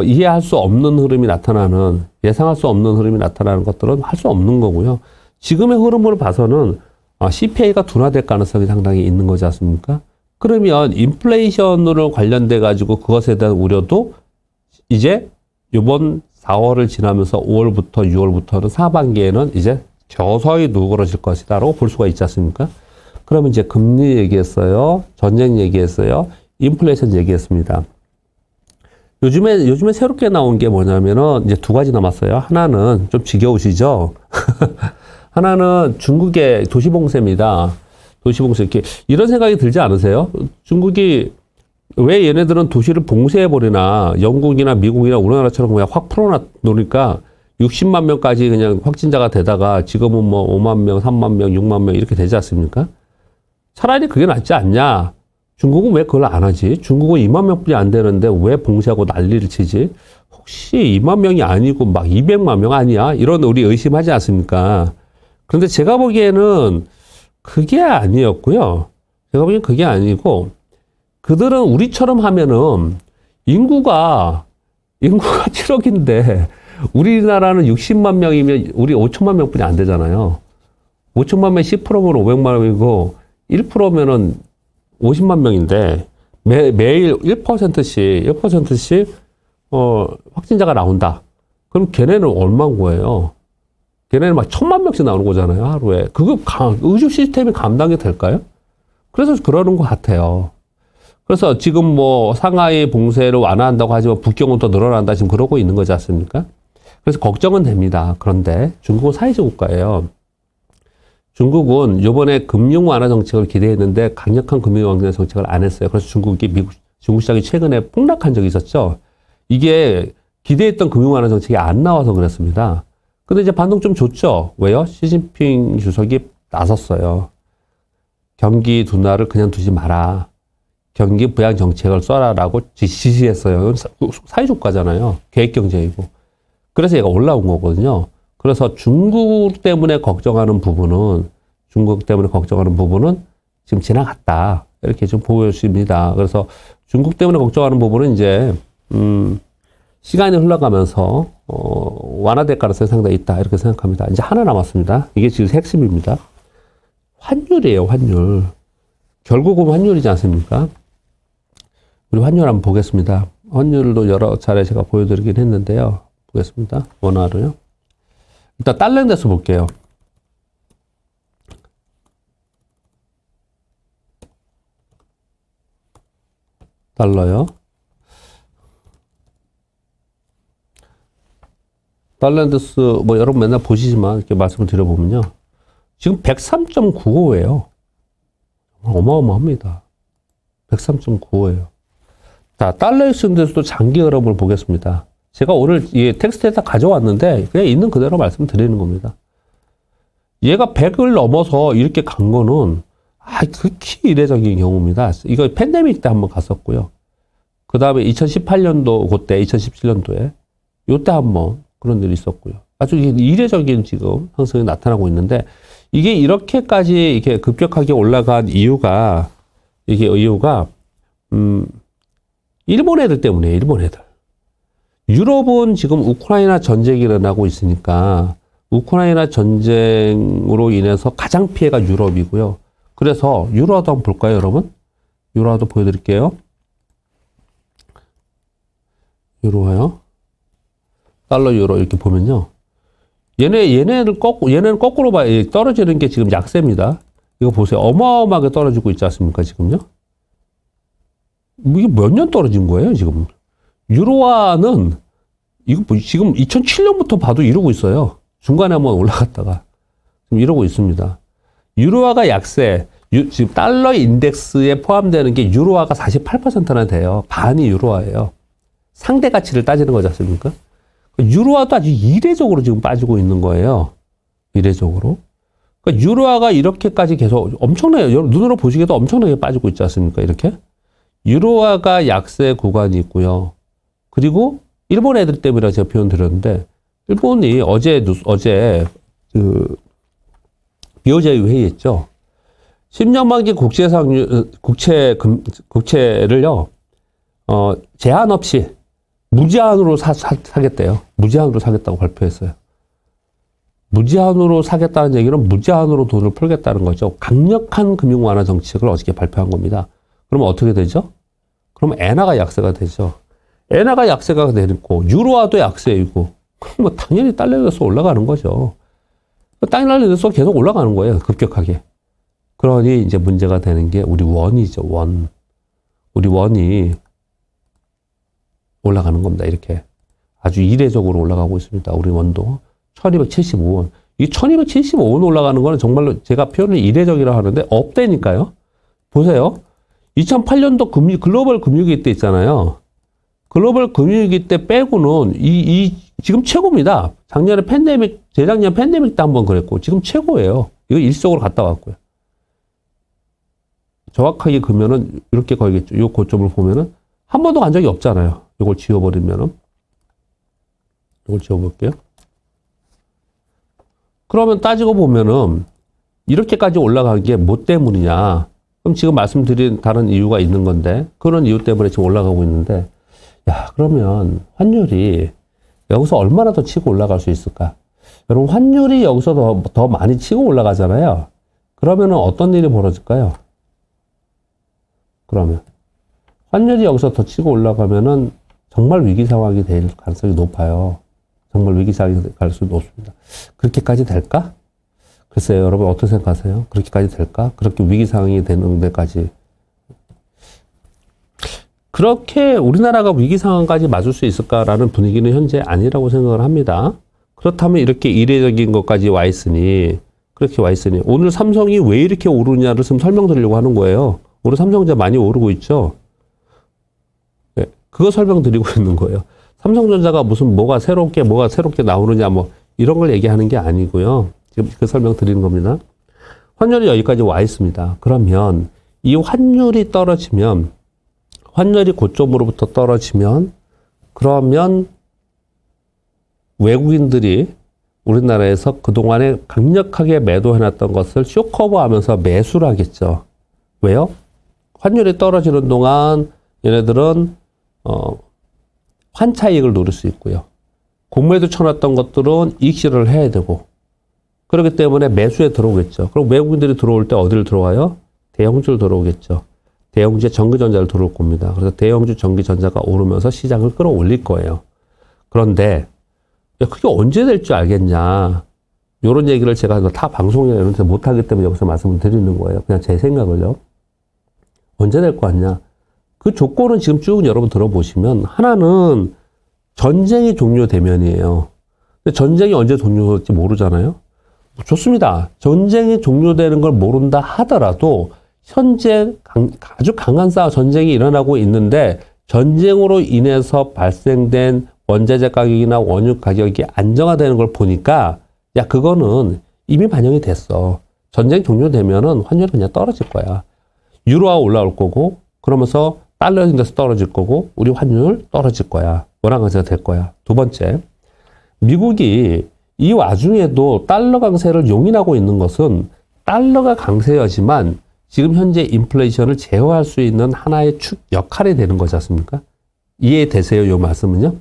이해할 수 없는 흐름이 나타나는, 예상할 수 없는 흐름이 나타나는 것들은 할 수 없는 거고요. 지금의 흐름을 봐서는 CPI가 둔화될 가능성이 상당히 있는 거지 않습니까? 그러면 인플레이션으로 관련돼 가지고 그것에 대한 우려도 이제 이번 4월을 지나면서 5월부터 6월부터는 상반기에는 이제 서서히 누그러질 것이다라고 볼 수가 있지 않습니까? 그러면 이제 금리 얘기했어요. 전쟁 얘기했어요. 인플레이션 얘기했습니다. 요즘에 새롭게 나온 게 뭐냐면은 이제 두 가지 남았어요. 하나는 좀 지겨우시죠? 하나는 중국의 도시봉쇄입니다. 도시봉쇄. 이렇게 이런 생각이 들지 않으세요? 중국이 왜 얘네들은 도시를 봉쇄해버리나, 영국이나 미국이나 우리나라처럼 그냥 확 풀어놓으니까 60만 명까지 그냥 확진자가 되다가 지금은 뭐 5만 명, 3만 명, 6만 명 이렇게 되지 않습니까? 차라리 그게 낫지 않냐? 중국은 왜 그걸 안 하지? 중국은 2만 명뿐이 안 되는데 왜 봉쇄하고 난리를 치지? 혹시 2만 명이 아니고 막 200만 명 아니야? 이런 우리 의심하지 않습니까? 그런데 제가 보기에는 그게 아니었고요. 제가 보기엔 그게 아니고, 그들은 우리처럼 하면은 인구가 7억인데 우리나라는 60만 명이면 우리 5천만 명뿐이 안 되잖아요. 5천만 명 10%면 500만 명이고 1%면은 50만 명인데 매일 1%씩 확진자가 나온다. 그럼 걔네는 얼마인 거예요? 걔네는 막 1,000만 명씩 나오는 거잖아요, 하루에. 그거 의료 시스템이 감당이 될까요? 그래서 그러는 것 같아요. 그래서 지금 뭐 상하이 봉쇄를 완화한다고 하지만 북경은 더 늘어난다 지금 그러고 있는 거지 않습니까? 그래서 걱정은 됩니다. 그런데 중국은 사회주 국가예요. 중국은 이번에 금융 완화 정책을 기대했는데 강력한 금융 완화 정책을 안 했어요. 그래서 중국 시장이 최근에 폭락한 적이 있었죠. 이게 기대했던 금융 완화 정책이 안 나와서 그랬습니다. 근데 이제 반동 좀 좋죠. 왜요? 시진핑 주석이 나섰어요. 경기 둔화를 그냥 두지 마라. 경기 부양 정책을 써라라고 지시했어요. 사회주 국가잖아요. 계획경제이고. 그래서 얘가 올라온 거거든요. 그래서 중국 때문에 걱정하는 부분은 지금 지나갔다. 이렇게 좀 보여집니다. 그래서 중국 때문에 걱정하는 부분은 이제, 시간이 흘러가면서, 완화될 가능성이 상당히 있다. 이렇게 생각합니다. 이제 하나 남았습니다. 이게 지금 핵심입니다. 환율이에요, 환율. 결국은 환율이지 않습니까? 우리 환율 한번 보겠습니다. 환율도 여러 차례 제가 보여드리긴 했는데요. 보겠습니다. 원화로요. 일단 달러 인덱스 볼게요. 달러요. 달러 인덱스 뭐 여러분 맨날 보시지만 이렇게 말씀을 드려보면요. 지금 103.95예요. 어마어마합니다. 103.95예요. 자, 달러 인덱스도 장기 흐름을 보겠습니다. 제가 오늘 이 텍스트에다 가져왔는데 그냥 있는 그대로 말씀드리는 겁니다. 얘가 100을 넘어서 이렇게 간 거는 극히 이례적인 경우입니다. 이거 팬데믹 때 한번 갔었고요. 그 다음에 2018년도 그때 2017년도에 요때 한번 그런 일이 있었고요. 아주 이례적인 지금 상승이 나타나고 있는데 이게 이렇게까지 이렇게 급격하게 올라간 이유가 일본 애들 때문이에요. 일본 애들. 유럽은 지금 우크라이나 전쟁이 일어나고 있으니까 우크라이나 전쟁으로 인해서 가장 피해가 유럽이고요. 그래서 유로화도 한번 볼까요, 여러분? 유로화도 보여드릴게요. 유로화요. 달러 유로 이렇게 보면요. 얘네는 거꾸로 봐요. 떨어지는 게 지금 약세입니다. 이거 보세요. 어마어마하게 떨어지고 있지 않습니까, 지금요? 이게 몇 년 떨어진 거예요, 지금? 유로화는 이거 지금 2007년부터 봐도 이러고 있어요. 중간에 한번 올라갔다가 지금 이러고 있습니다. 유로화가 약세, 지금 달러 인덱스에 포함되는 게 유로화가 48%나 돼요. 반이 유로화예요. 상대 가치를 따지는 거지 않습니까? 유로화도 아주 이례적으로 지금 빠지고 있는 거예요. 이례적으로. 그러니까 유로화가 이렇게까지 계속 엄청나게, 눈으로 보시기에도 엄청나게 빠지고 있지 않습니까? 이렇게. 유로화가 약세 구간이 있고요. 그리고 일본 애들 때문에 제가 표현 드렸는데, 일본이 어제 BOJ 회의했죠. 10년 만기 국채를요, 제한 없이 무제한으로 사겠대요. 무제한으로 사겠다고 발표했어요. 무제한으로 사겠다는 얘기는 무제한으로 돈을 풀겠다는 거죠. 강력한 금융 완화 정책을 어저께 발표한 겁니다. 그러면 어떻게 되죠? 그러면 엔화가 약세가 되죠. 엔화가 약세가 되고 유로화도 약세이고 그럼 뭐 당연히 달러 인덱스 올라가는 거죠. 달러 인덱스 계속 올라가는 거예요. 급격하게. 그러니 이제 문제가 되는 게 우리 원이죠. 원. 우리 원이 올라가는 겁니다. 이렇게. 아주 이례적으로 올라가고 있습니다. 우리 원도 1275원. 이 1275원 올라가는 거는 정말로 제가 표현을 이례적이라고 하는데 없다니까요. 보세요. 2008년도 글로벌 금융위기 때 있잖아요. 글로벌 금융위기 때 빼고는 지금 최고입니다. 작년에 재작년 팬데믹 때 한번 그랬고 지금 최고예요. 이거 일시적으로 갔다 왔고요. 정확하게 그러면은 이렇게 걸겠죠. 이 고점을 보면은 한 번도 간 적이 없잖아요. 이걸 지워버리면은. 이걸 지워볼게요. 그러면 따지고 보면은 이렇게까지 올라간 게 뭐 때문이냐. 그럼 지금 말씀드린 다른 이유가 있는 건데 그런 이유 때문에 지금 올라가고 있는데 야, 그러면 환율이 여기서 얼마나 더 치고 올라갈 수 있을까? 여러분, 환율이 여기서 더 많이 치고 올라가잖아요. 그러면은 어떤 일이 벌어질까요? 그러면 환율이 여기서 더 치고 올라가면은 정말 위기 상황이 될 가능성이 높아요. 정말 위기 상황이 될 가능성이 높습니다. 그렇게까지 될까? 글쎄요, 여러분 어떻게 생각하세요? 그렇게까지 될까? 그렇게 위기 상황이 되는 데까지. 그렇게 우리나라가 위기 상황까지 맞을 수 있을까라는 분위기는 현재 아니라고 생각을 합니다. 그렇다면 이렇게 이례적인 것까지 와 있으니, 그렇게 와 있으니, 오늘 삼성이 왜 이렇게 오르냐를 지금 설명드리려고 하는 거예요. 오늘 삼성전자 많이 오르고 있죠? 네, 그거 설명드리고 있는 거예요. 삼성전자가 무슨 뭐가 새롭게 나오느냐, 뭐, 이런 걸 얘기하는 게 아니고요. 지금 그 설명 드리는 겁니다. 환율이 여기까지 와 있습니다. 그러면 이 환율이 떨어지면, 환율이 고점으로부터 떨어지면, 그러면 외국인들이 우리나라에서 그동안에 강력하게 매도해놨던 것을 쇼커버하면서 매수를 하겠죠. 왜요? 환율이 떨어지는 동안 얘네들은 환차익을 누릴 수 있고요. 공매도 쳐놨던 것들은 이익실현을 해야 되고 그렇기 때문에 매수에 들어오겠죠. 그럼 외국인들이 들어올 때 어디를 들어와요? 대형주를 들어오겠죠. 대형주의 전기전자를 들어올 겁니다. 그래서 대형주 전기전자가 오르면서 시장을 끌어올릴 거예요. 그런데 그게 언제 될 줄 알겠냐. 이런 얘기를 제가 다 방송에 이런 데 못하기 때문에 여기서 말씀을 드리는 거예요. 그냥 제 생각을요. 언제 될 것 같냐. 그 조건은 지금 쭉 여러분 들어보시면 하나는 전쟁이 종료되면이에요. 근데 전쟁이 언제 종료될지 모르잖아요. 좋습니다. 전쟁이 종료되는 걸 모른다 하더라도 현재 아주 강한 전쟁이 일어나고 있는데 전쟁으로 인해서 발생된 원자재 가격이나 원유 가격이 안정화되는 걸 보니까 야, 그거는 이미 반영이 됐어. 전쟁 종료되면은 환율이 그냥 떨어질 거야. 유로화 올라올 거고 그러면서 달러 인덱스 떨어질 거고 우리 환율 떨어질 거야. 원화 강세가 될 거야. 두 번째, 미국이 이 와중에도 달러 강세를 용인하고 있는 것은 달러가 강세여지만 지금 현재 인플레이션을 제어할 수 있는 하나의 역할이 되는 거지 않습니까? 이해되세요? 이 말씀은요?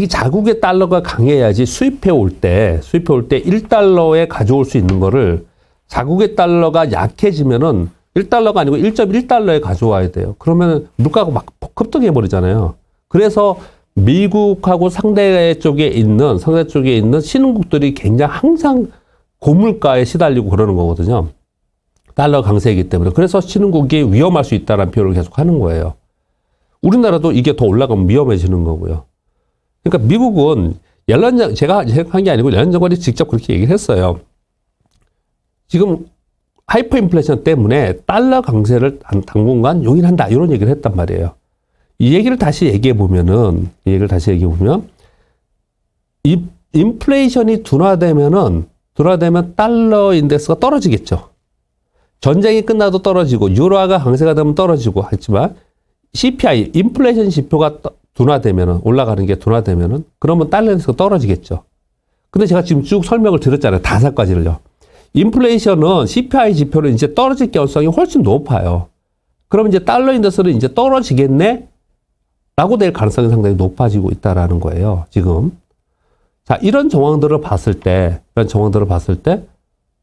자국의 달러가 강해야지 수입해 올 때 1달러에 가져올 수 있는 거를 자국의 달러가 약해지면은 1달러가 아니고 1.1달러에 가져와야 돼요. 그러면 물가가 막 급등해 버리잖아요. 그래서 미국하고 상대 쪽에 있는 신흥국들이 굉장히 항상 고물가에 시달리고 그러는 거거든요. 달러 강세이기 때문에. 그래서 신흥국이 위험할 수 있다는 표현을 계속 하는 거예요. 우리나라도 이게 더 올라가면 위험해지는 거고요. 그러니까 미국은 제가 한 게 아니고 옐런 장관이 직접 그렇게 얘기를 했어요. 지금 하이퍼 인플레이션 때문에 달러 강세를 당분간 용인한다. 이런 얘기를 했단 말이에요. 이 얘기를 다시 얘기해 보면 인플레이션이 둔화되면 달러 인덱스가 떨어지겠죠. 전쟁이 끝나도 떨어지고 유로화가 강세가 되면 떨어지고 하지만 CPI 인플레이션 지표가 올라가는 게 둔화되면은 그러면 달러 인덱스가 떨어지겠죠. 근데 제가 지금 쭉 설명을 드렸잖아요. 5가지를요. 인플레이션은 CPI 지표는 이제 떨어질 가능성이 훨씬 높아요. 그럼 이제 달러 인덱스는 이제 떨어지겠네? 라고 될 가능성이 상당히 높아지고 있다라는 거예요. 지금. 자, 이런 정황들을 봤을 때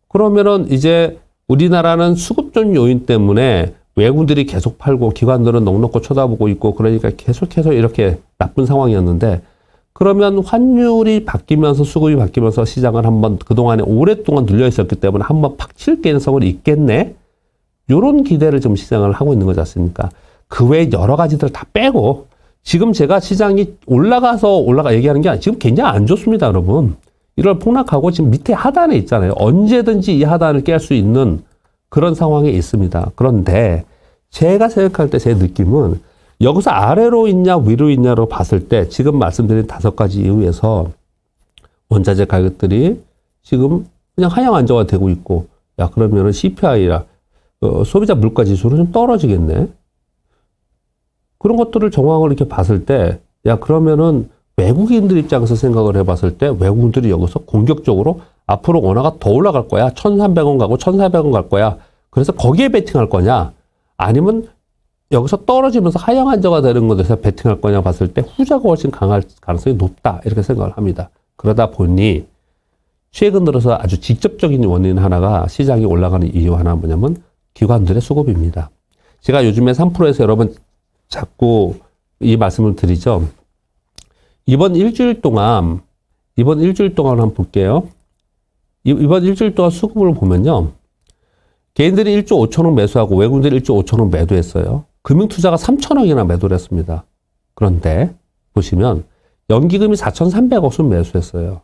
그러면은 이제 우리나라는 수급적 요인 때문에 외국인들이 계속 팔고 기관들은 넋놓고 쳐다보고 있고 그러니까 계속해서 이렇게 나쁜 상황이었는데 그러면 환율이 바뀌면서 수급이 바뀌면서 시장을 한번 그동안에 오랫동안 눌려 있었기 때문에 한번 팍 칠 가능성이 있겠네. 요런 기대를 좀 시장을 하고 있는 거지 않습니까? 그 외에 여러 가지들 다 빼고 지금 제가 시장이 올라가 얘기하는 게 아니라 지금 굉장히 안 좋습니다, 여러분. 이걸 폭락하고 지금 밑에 하단에 있잖아요. 언제든지 이 하단을 깰 수 있는 그런 상황에 있습니다. 그런데 제가 생각할 때 제 느낌은 여기서 아래로 있냐 위로 있냐로 봤을 때 지금 말씀드린 5가지 이유에서 원자재 가격들이 지금 그냥 하향 안정화 되고 있고 야 그러면은 CPI라 소비자 물가 지수는 좀 떨어지겠네. 그런 것들을 정황을 이렇게 봤을 때 야 그러면은 외국인들 입장에서 생각을 해봤을 때 외국인들이 여기서 공격적으로 앞으로 원화가 더 올라갈 거야. 1,300원 가고 1,400원 갈 거야. 그래서 거기에 베팅할 거냐? 아니면 여기서 떨어지면서 하향 안정화 되는 것에서 베팅할 거냐 봤을 때 후자가 훨씬 강할 가능성이 높다. 이렇게 생각을 합니다. 그러다 보니 최근 들어서 아주 직접적인 원인 하나가 시장이 올라가는 이유 하나 뭐냐면 기관들의 수급입니다. 제가 요즘에 3프로에서 여러분 자꾸 이 말씀을 드리죠. 이번 일주일 동안 한번 볼게요. 이번 일주일 동안 수급을 보면요. 개인들이 1조 5천억 매수하고 외국인들이 1조 5천억 매도했어요. 금융투자가 3천억이나 매도를 했습니다. 그런데 보시면 연기금이 4,300억 수 매수했어요.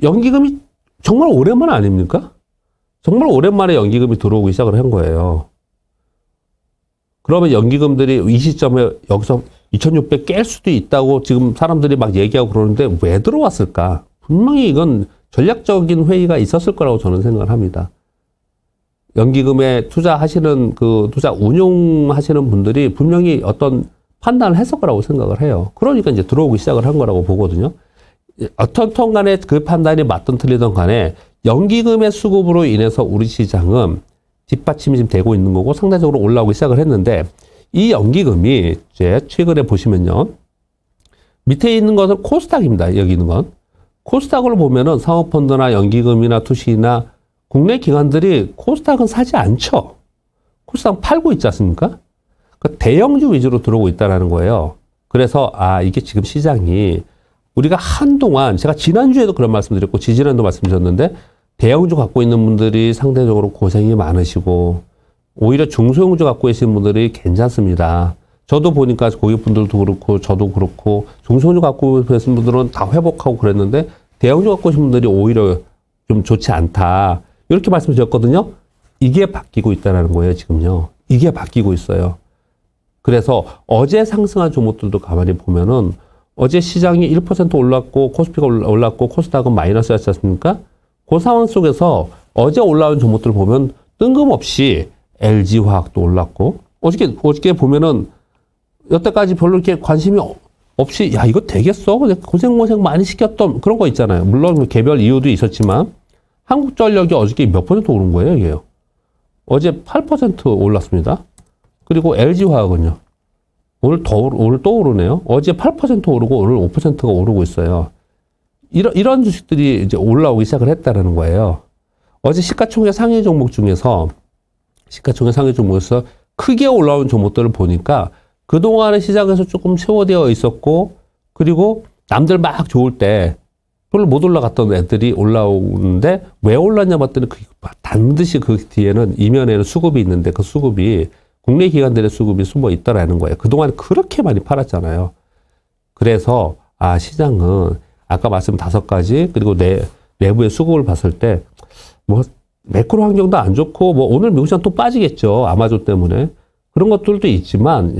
연기금이 정말 오랜만 아닙니까? 정말 오랜만에 연기금이 들어오기 시작을 한 거예요. 그러면 연기금들이 이 시점에 여기서 2,600 깰 수도 있다고 지금 사람들이 막 얘기하고 그러는데 왜 들어왔을까? 분명히 이건 전략적인 회의가 있었을 거라고 저는 생각을 합니다. 연기금에 투자하시는 투자 운용하시는 분들이 분명히 어떤 판단을 했을 거라고 생각을 해요. 그러니까 이제 들어오기 시작을 한 거라고 보거든요. 어떤 간에 그 판단이 맞든 틀리든 간에 연기금의 수급으로 인해서 우리 시장은 뒷받침이 지금 되고 있는 거고 상대적으로 올라오기 시작을 했는데 이 연기금이 이제 최근에 보시면요. 밑에 있는 것은 코스닥입니다. 여기 있는 건. 코스닥을 보면은 사모펀드나 연기금이나 투시나 국내 기관들이 코스닥은 사지 않죠. 코스닥 팔고 있지 않습니까? 그러니까 대형주 위주로 들어오고 있다는 거예요. 그래서 이게 지금 시장이 우리가 한동안 제가 지난주에도 그런 말씀드렸고 지지난도 말씀드렸는데 대형주 갖고 있는 분들이 상대적으로 고생이 많으시고 오히려 중소형주 갖고 계신 분들이 괜찮습니다. 저도 보니까 고객분들도 그렇고 저도 그렇고 중소형주 갖고 계신 분들은 다 회복하고 그랬는데 대형주 갖고 계신 분들이 오히려 좀 좋지 않다. 이렇게 말씀드렸거든요. 이게 바뀌고 있다는 거예요, 지금요. 이게 바뀌고 있어요. 그래서 어제 상승한 종목들도 가만히 보면은 어제 시장이 1% 올랐고 코스피가 올랐고 코스닥은 마이너스였지 않습니까? 그 상황 속에서 어제 올라온 종목들 보면 뜬금없이 LG화학도 올랐고 어저께 보면은 여태까지 별로 이렇게 관심이 없이 야 이거 되겠어? 고생 많이 시켰던 그런 거 있잖아요. 물론 개별 이유도 있었지만 한국전력이 어저께 몇 퍼센트 오른 거예요, 이게요. 어제 8% 올랐습니다. 그리고 LG화학은요. 오늘 또 오르네요. 어제 8% 오르고 오늘 5%가 오르고 있어요. 이런 주식들이 이제 올라오기 시작을 했다라는 거예요. 어제 시가총액 상위 종목 중에서 크게 올라온 종목들을 보니까 그동안의 시장에서 조금 세워되어 있었고 그리고 남들 막 좋을 때 별로 못 올라갔던 애들이 올라오는데 왜 올랐냐 봤더니 반드시 그 뒤에는 이면에는 수급이 있는데 그 수급이 국내 기관들의 수급이 숨어 있다라는 거예요. 그동안 그렇게 많이 팔았잖아요. 그래서 시장은 아까 말씀 5가지 그리고 내부의 수급을 봤을 때 뭐 매크로 환경도 안 좋고 뭐 오늘 미국 시장 또 빠지겠죠. 아마존 때문에. 그런 것들도 있지만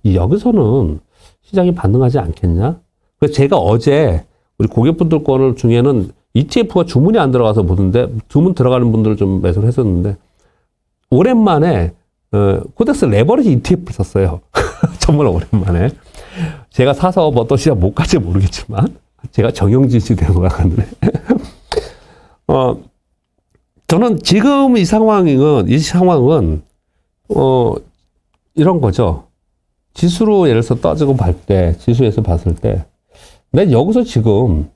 여기서는 시장이 반등하지 않겠냐? 그래서 제가 어제 우리 고객분들 거를 중에는 ETF가 주문이 안 들어가서 보는데 주문 들어가는 분들을 좀 매수를 했었는데 오랜만에 코덱스 레버리지 ETF 샀어요. 정말 오랜만에. 제가 사서 뭐 어떤 시장 못 갈지 모르겠지만 제가 정형지시 된 것 같은데 저는 지금 이 상황은 이런 거죠. 지수로 예를 들어서 따지고 지수에서 봤을 때 난 여기서 지금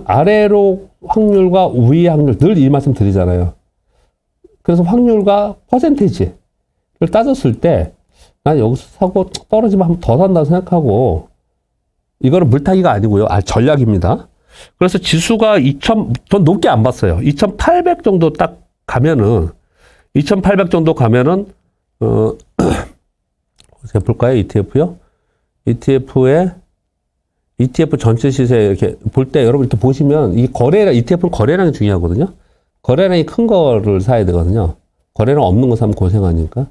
아래로 확률과 위의 확률 늘 이 말씀 드리잖아요. 그래서 확률과 퍼센테이지 따졌을 때, 난 여기서 사고 떨어지면 한 번 더 산다고 생각하고, 이거는 물타기가 아니고요. 전략입니다. 그래서 지수가 더 높게 안 봤어요. 2,800 정도 딱 가면은, 2,800 정도 가면은, 제가 볼까요? ETF요? ETF 전체 시세 이렇게 볼 때 여러분 이렇게 보시면 이 ETF는 거래량이 중요하거든요. 거래량이 큰 거를 사야 되거든요. 거래량 없는 거 사면 고생하니까.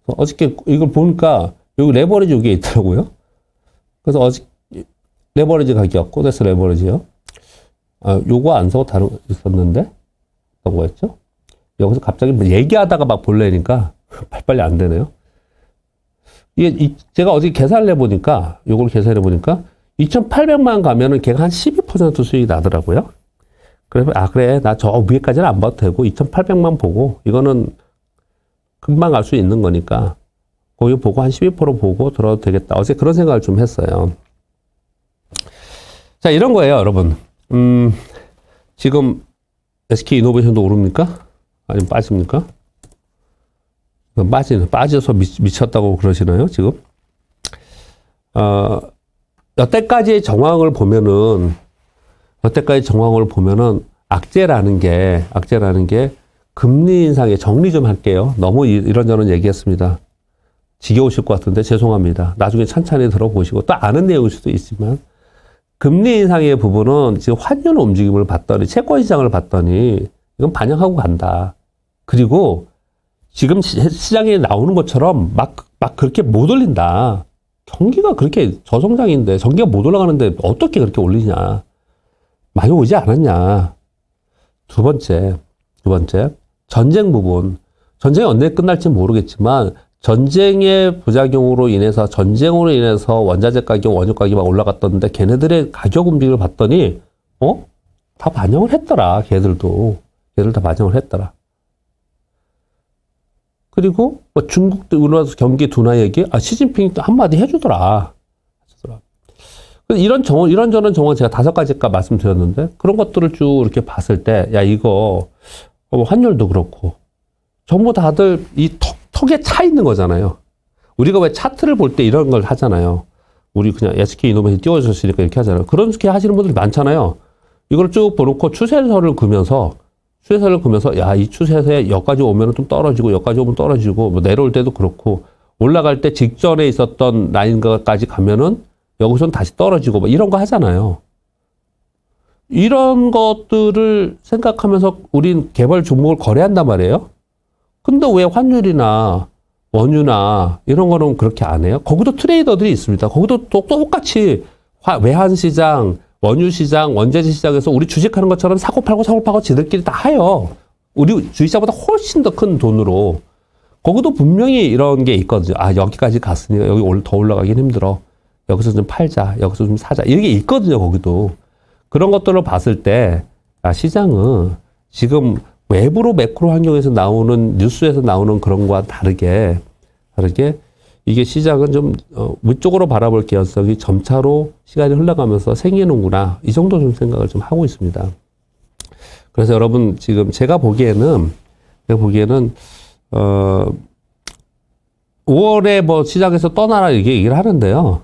어저께 이걸 보니까 여기 레버리지 여기에 있더라고요. 그래서 레버리지 가격, 코덱스 레버리지요. 요거 안 사고 다른 거 있었는데, 어떤 거였죠? 여기서 갑자기 얘기하다가 막 볼래니까 빨리 안 되네요. 제가 어제 계산을 해보니까, 요걸 계산해 보니까 2,800만 가면은 걔가 한 12% 수익이 나더라고요. 그래서, 그래. 나 저 위에까지는 안 봐도 되고, 2,800만 보고, 이거는 금방 갈 수 있는 거니까, 거기 보고 한 12% 보고 들어도 되겠다. 어제 그런 생각을 좀 했어요. 자, 이런 거예요, 여러분. 지금 SK 이노베이션도 오릅니까? 아니면 빠집니까? 빠져서 미쳤다고 그러시나요, 지금? 여태까지의 정황을 보면은, 악재라는 게 금리 인상에 정리 좀 할게요. 너무 이런저런 얘기했습니다. 지겨우실 것 같은데 죄송합니다. 나중에 찬찬히 들어보시고 또 아는 내용일 수도 있지만 금리 인상의 부분은 지금 환율 움직임을 봤더니 채권 시장을 봤더니 이건 반영하고 간다. 그리고 지금 시장에 나오는 것처럼 막 그렇게 못 올린다. 경기가 그렇게 저성장인데 전기가 못 올라가는데 어떻게 그렇게 올리냐. 많이 오지 않았냐. 두 번째, 전쟁 부분. 전쟁이 언제 끝날지 모르겠지만 전쟁으로 인해서 원자재 가격, 원유 가격이 막 올라갔던데 걔네들의 가격 움직임을 봤더니 다 반영을 했더라. 걔들 다 반영을 했더라. 그리고 중국도 우리나라 경기 둔화 얘기, 시진핑도 한마디 해주더라. 이런저런 정황 제가 5가지까 말씀드렸는데 그런 것들을 쭉 이렇게 봤을 때, 야 이거 환율도 그렇고 전부 다들 이 턱에 차 있는 거잖아요. 우리가 왜 차트를 볼 때 이런 걸 하잖아요. 우리 그냥 SK 이노베이션 띄워주셨으니까 이렇게 하잖아요. 그런 게 하시는 분들이 많잖아요. 이걸 쭉 보놓고 추세선을 그면서 야, 이 추세에 여기까지 오면 좀 떨어지고 여기까지 오면 떨어지고 뭐 내려올 때도 그렇고 올라갈 때 직전에 있었던 라인까지 가면은 여기서는 다시 떨어지고 뭐 이런 거 하잖아요. 이런 것들을 생각하면서 우린 개발 종목을 거래한단 말이에요. 근데 왜 환율이나 원유나 이런 거는 그렇게 안 해요? 거기도 트레이더들이 있습니다. 거기도 똑같이 외환시장, 원유시장, 원자재 시장에서 우리 주식하는 것처럼 사고 팔고 지들끼리 다 해요. 우리 주식자보다 훨씬 더 큰 돈으로. 거기도 분명히 이런 게 있거든요. 여기까지 갔으니까 여기 더 올라가긴 힘들어. 여기서 좀 팔자. 여기서 좀 사자. 이게 있거든요, 거기도. 그런 것들을 봤을 때, 시장은 지금 외부로 매크로 환경에서 나오는, 뉴스에서 나오는 그런 거와 다르게, 이게 시장은 좀, 위쪽으로 바라볼 개연성이 점차로 시간이 흘러가면서 생기는구나. 이 정도 좀 생각을 좀 하고 있습니다. 그래서 여러분, 지금 제가 보기에는, 5월에 뭐 시장에서 떠나라 이게 얘기를 하는데요.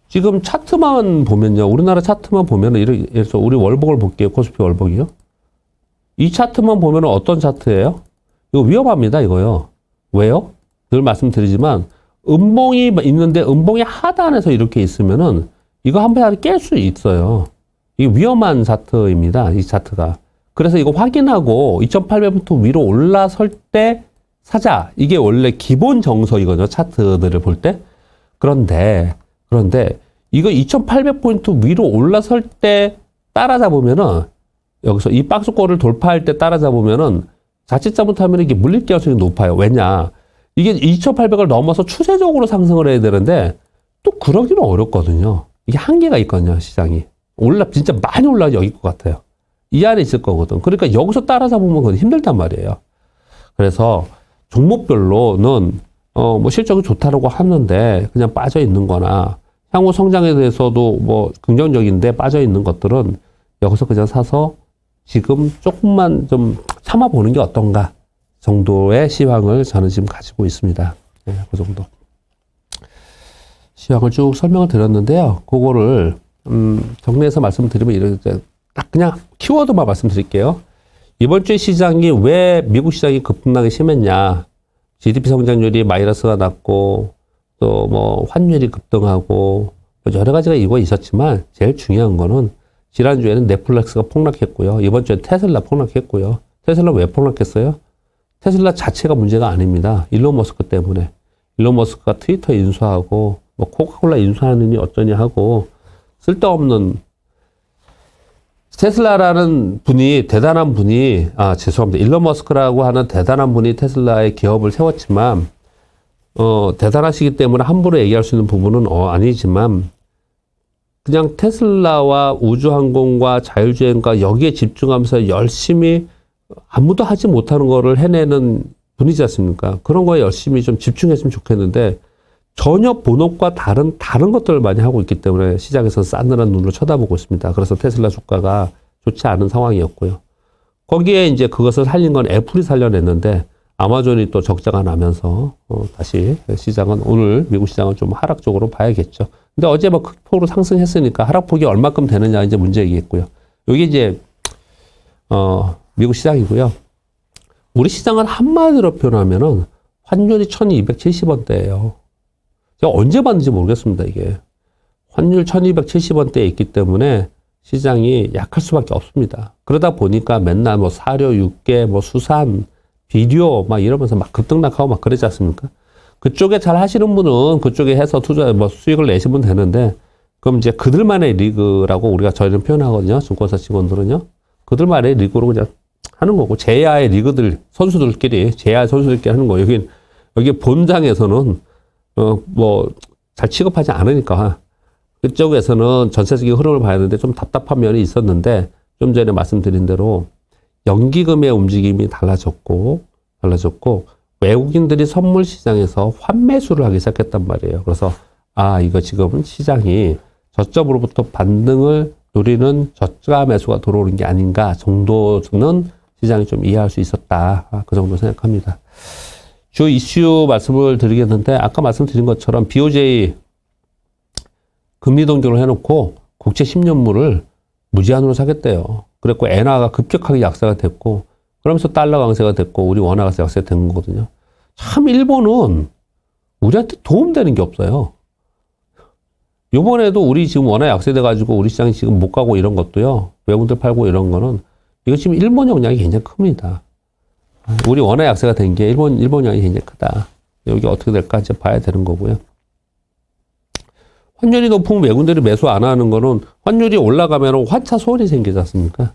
지금 차트만 보면요. 우리나라 차트만 보면은, 예를 들어서 우리 월복을 볼게요. 코스피 월복이요. 이 차트만 보면은 어떤 차트예요? 이거 위험합니다, 이거요. 왜요? 늘 말씀드리지만, 음봉이 있는데 음봉의 하단에서 이렇게 있으면은 이거 한 번에 깰 수 있어요. 이게 위험한 차트입니다, 이 차트가. 그래서 이거 확인하고 2,800부터 위로 올라설 때 사자. 이게 원래 기본 정석이거든요, 차트들을 볼 때. 그런데 이거 2,800포인트 위로 올라설 때 따라잡으면은 여기서 이 박스권을 돌파할 때 따라잡으면은 자칫 잘못하면 이게 물릴 가능성이 높아요. 왜냐? 이게 2,800을 넘어서 추세적으로 상승을 해야 되는데 또 그러기는 어렵거든요. 이게 한계가 있거든요, 시장이. 진짜 많이 올라가지 여길 것 같아요. 이 안에 있을 거거든. 그러니까 여기서 따라잡으면 그건 힘들단 말이에요. 그래서 종목별로는 뭐 실적이 좋다라고 하는데 그냥 빠져 있는 거나 향후 성장에 대해서도 뭐 긍정적인데 빠져 있는 것들은 여기서 그냥 사서 지금 조금만 좀 참아보는 게 어떤가. 정도의 시황을 저는 지금 가지고 있습니다. 네, 그 정도. 시황을 쭉 설명을 드렸는데요. 그거를, 정리해서 말씀드리면 이렇게 딱 그냥 키워드만 말씀드릴게요. 이번 주에 시장이 왜 미국 시장이 급등하기 심했냐. GDP 성장률이 마이너스가 났고, 또 뭐 환율이 급등하고, 여러 가지가 이거 있었지만, 제일 중요한 거는 지난주에는 넷플릭스가 폭락했고요. 이번 주에 테슬라 폭락했고요. 테슬라 왜 폭락했어요? 테슬라 자체가 문제가 아닙니다. 일론 머스크 때문에. 일론 머스크가 트위터 인수하고, 뭐 코카콜라 인수하느니 어쩌니 하고, 쓸데없는 테슬라라는 분이, 대단한 분이, 죄송합니다. 일론 머스크라고 하는 대단한 분이 테슬라의 기업을 세웠지만, 대단하시기 때문에 함부로 얘기할 수 있는 부분은 아니지만, 그냥 테슬라와 우주항공과 자율주행과 여기에 집중하면서 열심히 아무도 하지 못하는 거를 해내는 분이지 않습니까? 그런 거에 열심히 좀 집중했으면 좋겠는데, 전혀 본업과 다른 것들을 많이 하고 있기 때문에 시장에서 싸늘한 눈으로 쳐다보고 있습니다. 그래서 테슬라 주가가 좋지 않은 상황이었고요. 거기에 이제 그것을 살린 건 애플이 살려냈는데 아마존이 또 적자가 나면서 다시 시장은 오늘 미국 시장은 좀 하락적으로 봐야겠죠. 근데 어제 뭐 극폭으로 상승했으니까 하락폭이 얼마큼 되느냐 이제 문제이겠고요. 여기 이제 미국 시장이고요. 우리 시장은 한마디로 표현하면은 환율이 1270원대예요. 제가 언제 봤는지 모르겠습니다, 이게. 환율 1270원대에 있기 때문에 시장이 약할 수밖에 없습니다. 그러다 보니까 맨날 뭐 사료, 육계, 뭐 수산, 비료 막 이러면서 막 급등락하고 막 그러지 않습니까? 그쪽에 잘 하시는 분은 그쪽에 해서 투자, 뭐 수익을 내시면 되는데, 그럼 이제 그들만의 리그라고 우리가 저희는 표현하거든요. 증권사 직원들은요. 그들만의 리그로 그냥 하는 거고, 제야의 리그들, 제야의 선수들끼리 하는 거예요. 여기 본장에서는 잘 취급하지 않으니까, 그쪽에서는 전체적인 흐름을 봐야 하는데 좀 답답한 면이 있었는데, 좀 전에 말씀드린 대로 연기금의 움직임이 달라졌고, 외국인들이 선물 시장에서 환매수를 하기 시작했단 말이에요. 그래서, 이거 지금 시장이 저점으로부터 반등을 노리는 저가 매수가 들어오는 게 아닌가 정도는 시장이 좀 이해할 수 있었다. 그 정도 생각합니다. 주 이슈 말씀을 드리겠는데, 아까 말씀드린 것처럼 BOJ 금리 동결을 해놓고 국채 10년물을 무제한으로 사겠대요. 그랬고 엔화가 급격하게 약세가 됐고, 그러면서 달러 강세가 됐고 우리 원화가 약세가 된 거거든요. 참 일본은 우리한테 도움되는 게 없어요. 이번에도 우리 지금 원화 약세돼가지고 우리 시장이 지금 못 가고 이런 것도요. 외국인들 팔고 이런 거는 이거 지금 일본 영향이 굉장히 큽니다. 우리 원화 약세가 된 게 일본 영향이 굉장히 크다. 여기 어떻게 될까 이제 봐야 되는 거고요. 환율이 높으면 외국인들이 매수 안 하는 거는 환율이 올라가면 환차 소홀이 생기지 않습니까?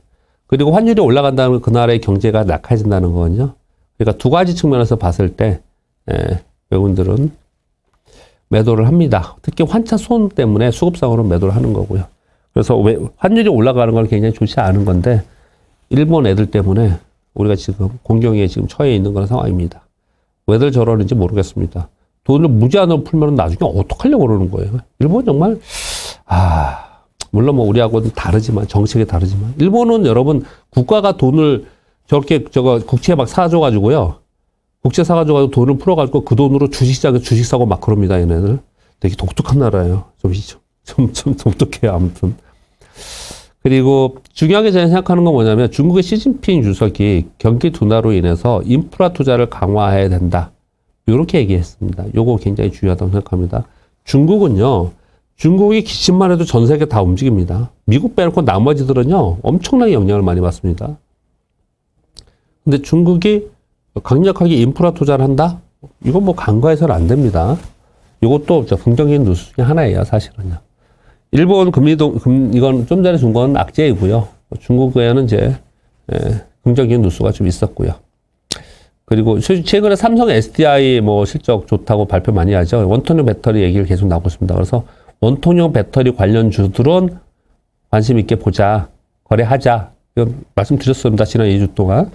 그리고 환율이 올라간다면 그 나라의 경제가 낙해진다는 거거든요. 그러니까 두 가지 측면에서 봤을 때 외국인들은 매도를 합니다. 특히 환차 손 때문에 수급상으로 매도를 하는 거고요. 그래서 환율이 올라가는 건 굉장히 좋지 않은 건데 일본 애들 때문에 우리가 지금 공경에 지금 처해 있는 그런 상황입니다. 왜들 저러는지 모르겠습니다. 돈을 무제한으로 풀면 나중에 어떡하려고 그러는 거예요. 일본 정말, 물론 뭐 우리하고는 다르지만, 정책이 다르지만. 일본은 여러분, 국가가 돈을 저렇게, 국채 막 사줘가지고요. 국채 사가지고 돈을 풀어가지고 그 돈으로 주식시장에 주식 사고 막 그럽니다, 얘네들. 되게 독특한 나라예요. 좀 독특해요, 아무튼. 그리고 중요하게 저는 생각하는 건 뭐냐면 중국의 시진핑 주석이 경기 둔화로 인해서 인프라 투자를 강화해야 된다. 이렇게 얘기했습니다. 요거 굉장히 중요하다고 생각합니다. 중국이 기침만 해도 전 세계 다 움직입니다. 미국 빼놓고 나머지들은요, 엄청나게 영향을 많이 받습니다. 근데 중국이 강력하게 인프라 투자를 한다? 이건 뭐 간과해서는 안 됩니다. 이것도 긍정적인 뉴스 중에 하나예요, 사실은요. 일본 이건 좀 전에 준 건 악재이고요. 중국에는 이제, 긍정적인 뉴스가 좀 있었고요. 그리고 최근에 삼성 SDI 뭐 실적 좋다고 발표 많이 하죠. 원통형 배터리 얘기를 계속 나오고 있습니다. 그래서 원통형 배터리 관련 주들은 관심 있게 보자, 거래하자. 이건 말씀드렸습니다. 지난 2주 동안.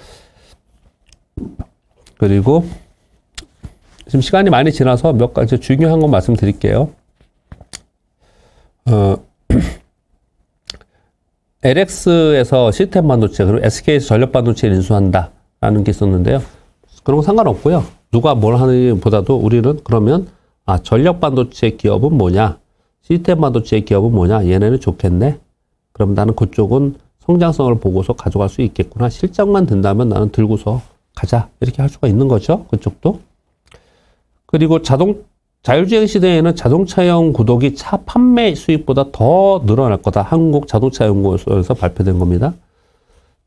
그리고 지금 시간이 많이 지나서 몇 가지 중요한 거 말씀드릴게요. LX에서 시스템 반도체, 그리고 SK에서 전력 반도체를 인수한다라는 게 있었는데요. 그런 거 상관없고요. 누가 뭘 하느냐보다도 우리는 그러면 전력 반도체 기업은 뭐냐, 시스템 반도체 기업은 뭐냐, 얘네는 좋겠네. 그럼 나는 그쪽은 성장성을 보고서 가져갈 수 있겠구나. 실적만 된다면 나는 들고서 가자. 이렇게 할 수가 있는 거죠. 그쪽도. 그리고 자율주행 시대에는 자동차용 구독이 차 판매 수익보다 더 늘어날 거다. 한국자동차연구소에서 발표된 겁니다.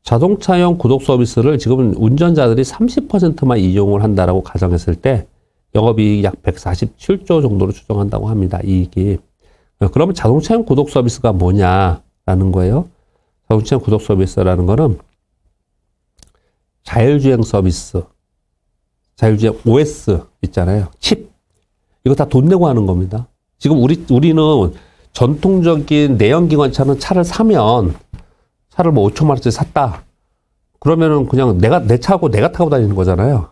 자동차용 구독 서비스를 지금 운전자들이 30%만 이용을 한다라고 가정했을 때 영업이익이 약 147조 정도로 추정한다고 합니다. 이익이. 그러면 자동차용 구독 서비스가 뭐냐라는 거예요. 자동차용 구독 서비스라는 거는 자율주행 서비스, 자율주행 OS 있잖아요. 칩. 이거 다 돈 내고 하는 겁니다. 지금 우리는 전통적인 내연기관차는 차를 사면 차를 뭐 5천만 원짜리 샀다. 그러면은 그냥 내 차고 내가 타고 다니는 거잖아요.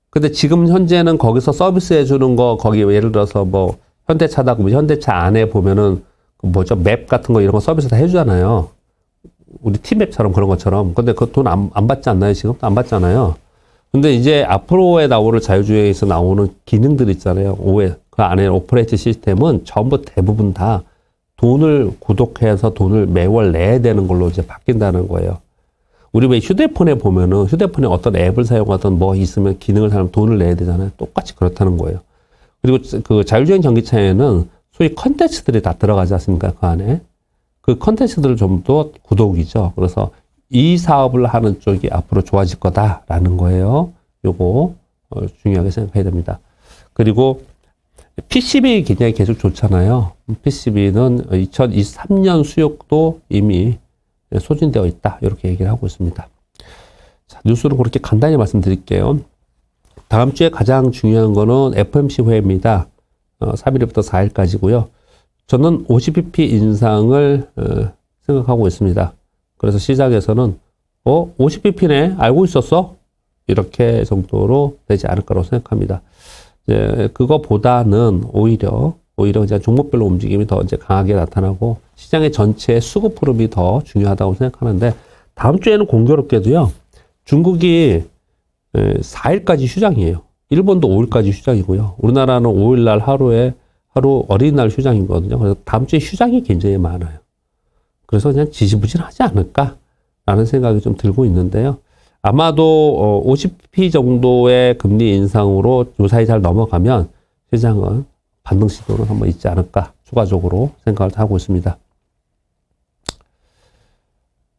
근데 지금 현재는 거기서 서비스 해주는 거, 거기 예를 들어서 뭐 현대차다, 그러면 현대차 안에 보면은 뭐죠? 맵 같은 거 이런 거 서비스 다 해주잖아요. 우리 티맵처럼 그런 것처럼. 근데 그 돈 안 받지 않나요? 지금? 안 받잖아요. 근데 이제 앞으로의 나오는 자율주행에서 나오는 기능들 있잖아요. 그 안에 오퍼레이팅 시스템은 전부 대부분 다 돈을 구독해서 돈을 매월 내야 되는 걸로 이제 바뀐다는 거예요. 우리 왜 휴대폰에 보면은 휴대폰에 어떤 앱을 사용하든 뭐 있으면 기능을 사용하면 돈을 내야 되잖아요. 똑같이 그렇다는 거예요. 그리고 그 자율주행 전기차에는 소위 컨텐츠들이 다 들어가지 않습니까? 그 안에. 그 컨텐츠들을 전부 다 구독이죠. 그래서 이 사업을 하는 쪽이 앞으로 좋아질 거다라는 거예요. 요거 중요하게 생각해야 됩니다. 그리고 PCB 굉장히 계속 좋잖아요. PCB는 2023년 수요도 이미 소진되어 있다. 이렇게 얘기를 하고 있습니다. 자, 뉴스는 그렇게 간단히 말씀드릴게요. 다음 주에 가장 중요한 거는 FOMC 회의입니다. 3일부터 4일까지고요. 저는 50bp 인상을 생각하고 있습니다. 그래서 시장에서는 50bp네 알고 있었어? 이렇게 정도로 되지 않을까라고 생각합니다. 이제 그거보다는 오히려 이제 종목별로 움직임이 더 이제 강하게 나타나고 시장의 전체 수급 흐름이 더 중요하다고 생각하는데 다음 주에는 공교롭게도요. 중국이 4일까지 휴장이에요. 일본도 5일까지 휴장이고요. 우리나라는 5일날 하루 어린이날 휴장이거든요. 그래서 다음 주에 휴장이 굉장히 많아요. 그래서 그냥 지지부진하지 않을까라는 생각이 좀 들고 있는데요. 아마도 50p 정도의 금리 인상으로 요사이 잘 넘어가면 시장은 반등 시도는 한번 있지 않을까 추가적으로 생각을 하고 있습니다.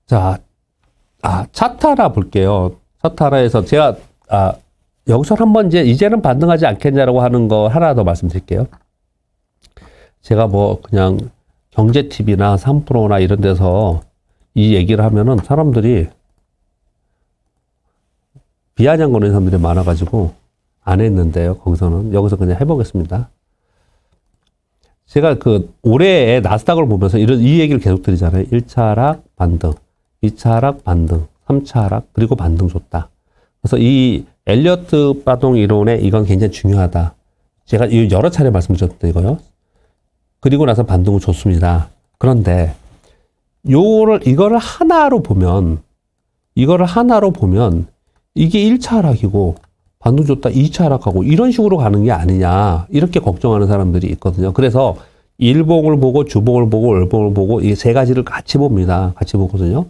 자, 차트 하나 볼게요. 차트 하나에서 제가 여기서 한번 이제는 반등하지 않겠냐라고 하는 거 하나 더 말씀드릴게요. 제가 뭐 그냥 경제TV나 3프로나 이런 데서 이 얘기를 하면은 사람들이 비아냥거리는 사람들이 많아가지고 안 했는데요. 여기서 그냥 해보겠습니다. 제가 올해의 나스닥을 보면서 이 얘기를 계속 드리잖아요. 1차 하락, 반등, 2차 하락, 반등, 3차 하락, 그리고 반등 줬다. 그래서 이 엘리어트 파동 이론에 이건 굉장히 중요하다. 제가 여러 차례 말씀드렸던 이거요. 그리고 나서 반등을 줬습니다. 그런데 이거를 하나로 보면 이게 1차 하락이고 반등 줬다 2차 하락하고 이런 식으로 가는 게 아니냐 이렇게 걱정하는 사람들이 있거든요. 그래서 일봉을 보고 주봉을 보고 월봉을 보고 이 세 가지를 같이 봅니다. 같이 보거든요.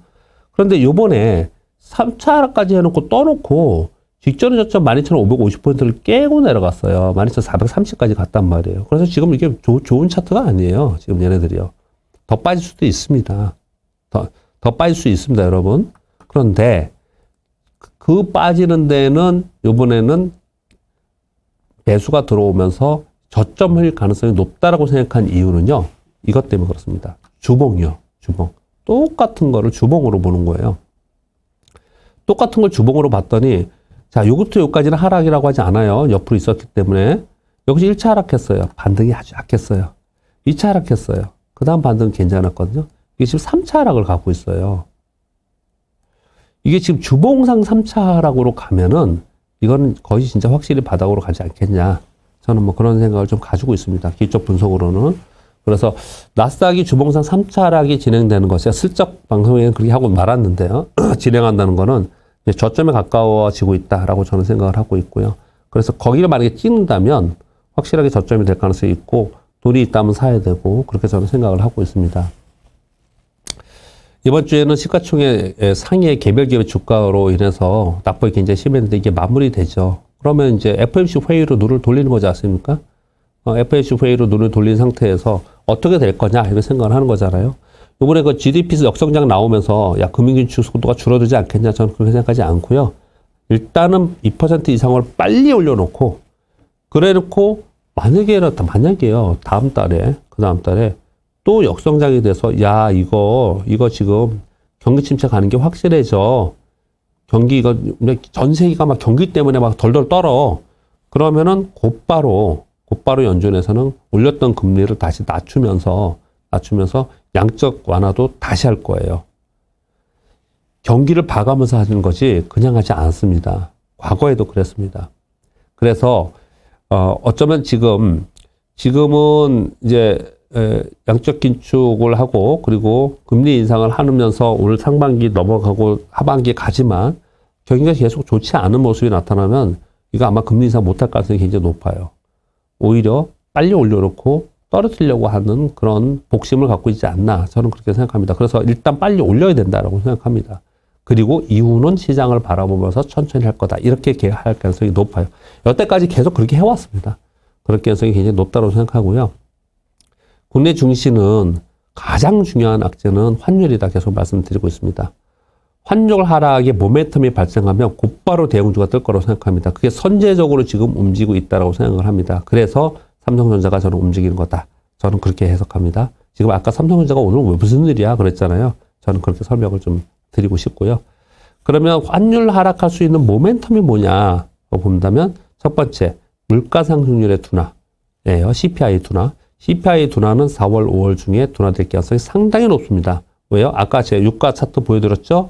그런데 요번에 3차 하락까지 해놓고 떠놓고 직전의 저점 12,550포인트를 깨고 내려갔어요. 12,430까지 갔단 말이에요. 그래서 지금 이게 좋은 차트가 아니에요. 지금 얘네들이요. 더 빠질 수도 있습니다. 더 빠질 수 있습니다, 여러분. 그런데 그 빠지는 데는 이번에는 매수가 들어오면서 저점일 가능성이 높다라고 생각한 이유는요. 이것 때문에 그렇습니다. 주봉이요. 주봉. 똑같은 거를 주봉으로 보는 거예요. 똑같은 걸 주봉으로 봤더니 자, 요것도 여기까지는 하락이라고 하지 않아요. 옆으로 있었기 때문에. 여기서 1차 하락했어요. 반등이 아주 약했어요. 2차 하락했어요. 그 다음 반등은 괜찮았거든요. 이게 지금 3차 하락을 갖고 있어요. 이게 지금 주봉상 3차 하락으로 가면은 이거는 거의 진짜 확실히 바닥으로 가지 않겠냐. 저는 뭐 그런 생각을 좀 가지고 있습니다. 기초 분석으로는. 그래서 나스닥이 주봉상 3차 하락이 진행되는 것, 제가 슬쩍 방송에는 그렇게 하고 말았는데요. 진행한다는 거는 이제 저점에 가까워지고 있다라고 저는 생각을 하고 있고요. 그래서 거기를 만약에 찍는다면 확실하게 저점이 될 가능성이 있고 돈이 있다면 사야 되고 그렇게 저는 생각을 하고 있습니다. 이번 주에는 시가총액 상해 개별 기업의 주가로 인해서 낙폭이 굉장히 심했는데 이게 마무리되죠. 그러면 이제 FOMC 회의로 눈을 돌리는 거지 않습니까? FOMC 회의로 눈을 돌린 상태에서 어떻게 될 거냐 이렇게 생각을 하는 거잖아요. 이번에 그 GDP 역성장 나오면서 야 금융긴축 속도가 줄어들지 않겠냐 저는 그렇게 생각하지 않고요. 일단은 2% 이상을 빨리 올려놓고 그래놓고 만약에요 다음 달에 그 다음 달에 또 역성장이 돼서 야 이거 지금 경기 침체 가는 게 확실해져. 경기 이거 전 세계가 막 경기 때문에 막 덜덜 떨어. 그러면은 곧바로 연준에서는 올렸던 금리를 다시 낮추면서 양적 완화도 다시 할 거예요. 경기를 봐가면서 하는 거지 그냥 하지 않습니다. 과거에도 그랬습니다. 그래서 어쩌면 지금은 이제 양적 긴축을 하고 그리고 금리 인상을 하면서 오늘 상반기 넘어가고 하반기 가지만 경기가 계속 좋지 않은 모습이 나타나면 이거 아마 금리 인상 못할 가능성이 굉장히 높아요. 오히려 빨리 올려놓고 떨어뜨리려고 하는 그런 복심을 갖고 있지 않나 저는 그렇게 생각합니다. 그래서 일단 빨리 올려야 된다라고 생각합니다. 그리고 이후는 시장을 바라보면서 천천히 할 거다. 이렇게 할 가능성이 높아요. 여태까지 계속 그렇게 해왔습니다. 그럴 가능성이 굉장히 높다고 생각하고요. 국내 증시는 가장 중요한 악재는 환율이다 계속 말씀드리고 있습니다. 환율 하락의 모멘텀이 발생하면 곧바로 대형주가 뜰 거라고 생각합니다. 그게 선제적으로 지금 움직이고 있다고 생각을 합니다. 그래서 삼성전자가 저는 움직이는 거다. 저는 그렇게 해석합니다. 지금 아까 삼성전자가 오늘 왜 무슨 일이야 그랬잖아요. 저는 그렇게 설명을 좀 드리고 싶고요. 그러면 환율 하락할 수 있는 모멘텀이 뭐냐 본다면 첫 번째 물가 상승률의 둔화예요. CPI 둔화. CPI 둔화는 4월, 5월 중에 둔화될 가능성이 상당히 높습니다. 왜요? 아까 제가 유가 차트 보여드렸죠?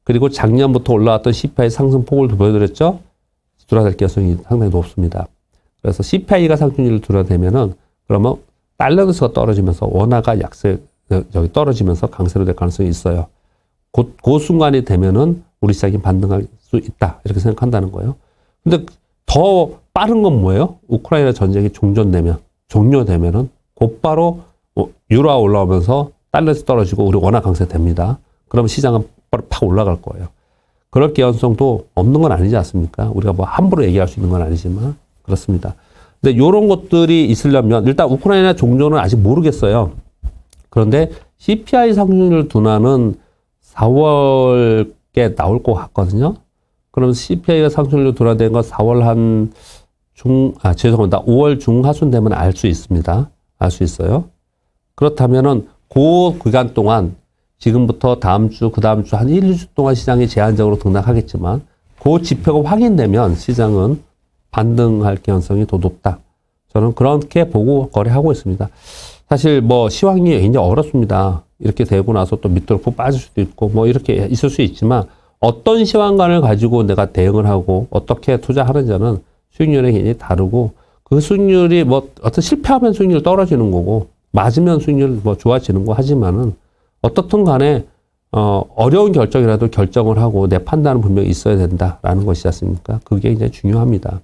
그리고 작년부터 올라왔던 CPI 상승폭을 보여드렸죠? 둔화될 가능성이 상당히 높습니다. 그래서 CPI가 상승률이 둔화되면은 그러면 달러스가 떨어지면서 원화가 여기 떨어지면서 강세로 될 가능성이 있어요. 그 순간이 되면은 우리 시장이 반등할 수 있다. 이렇게 생각한다는 거예요. 근데 더 빠른 건 뭐예요? 우크라이나 전쟁이 종료되면은 곧바로 유로화 올라오면서 달러스 떨어지고 우리 원화 강세됩니다. 그러면 시장은 바로 팍 올라갈 거예요. 그럴 개연성도 없는 건 아니지 않습니까? 우리가 뭐 함부로 얘기할 수 있는 건 아니지만 그렇습니다. 근데 이런 것들이 있으려면 일단 우크라이나 종전은 아직 모르겠어요. 그런데 CPI 상승률 둔화는 4월에 나올 것 같거든요. 그럼 CPI가 상승률 둔화된 건 4월 5월 중하순 되면 알 수 있습니다. 알 수 있어요. 그렇다면은 그 기간 동안 지금부터 다음 주, 그 다음 주 한 1, 2주 동안 시장이 제한적으로 등락하겠지만 그 지표가 확인되면 시장은 반등할 가능성이 더 높다. 저는 그렇게 보고 거래하고 있습니다. 사실 뭐 시황이 굉장히 어렵습니다. 이렇게 되고 나서 또 밑으로 푹 빠질 수도 있고 뭐 이렇게 있을 수 있지만 어떤 시황관을 가지고 내가 대응을 하고 어떻게 투자하는지는 수익률이 굉장히 다르고 그 수익률이 뭐 어떤 실패하면 수익률 떨어지는 거고 맞으면 수익률 뭐 좋아지는 거 하지만은 어떻든 간에 어려운 결정이라도 결정을 하고 내 판단은 분명히 있어야 된다라는 것이지 않습니까? 그게 굉장히 중요합니다.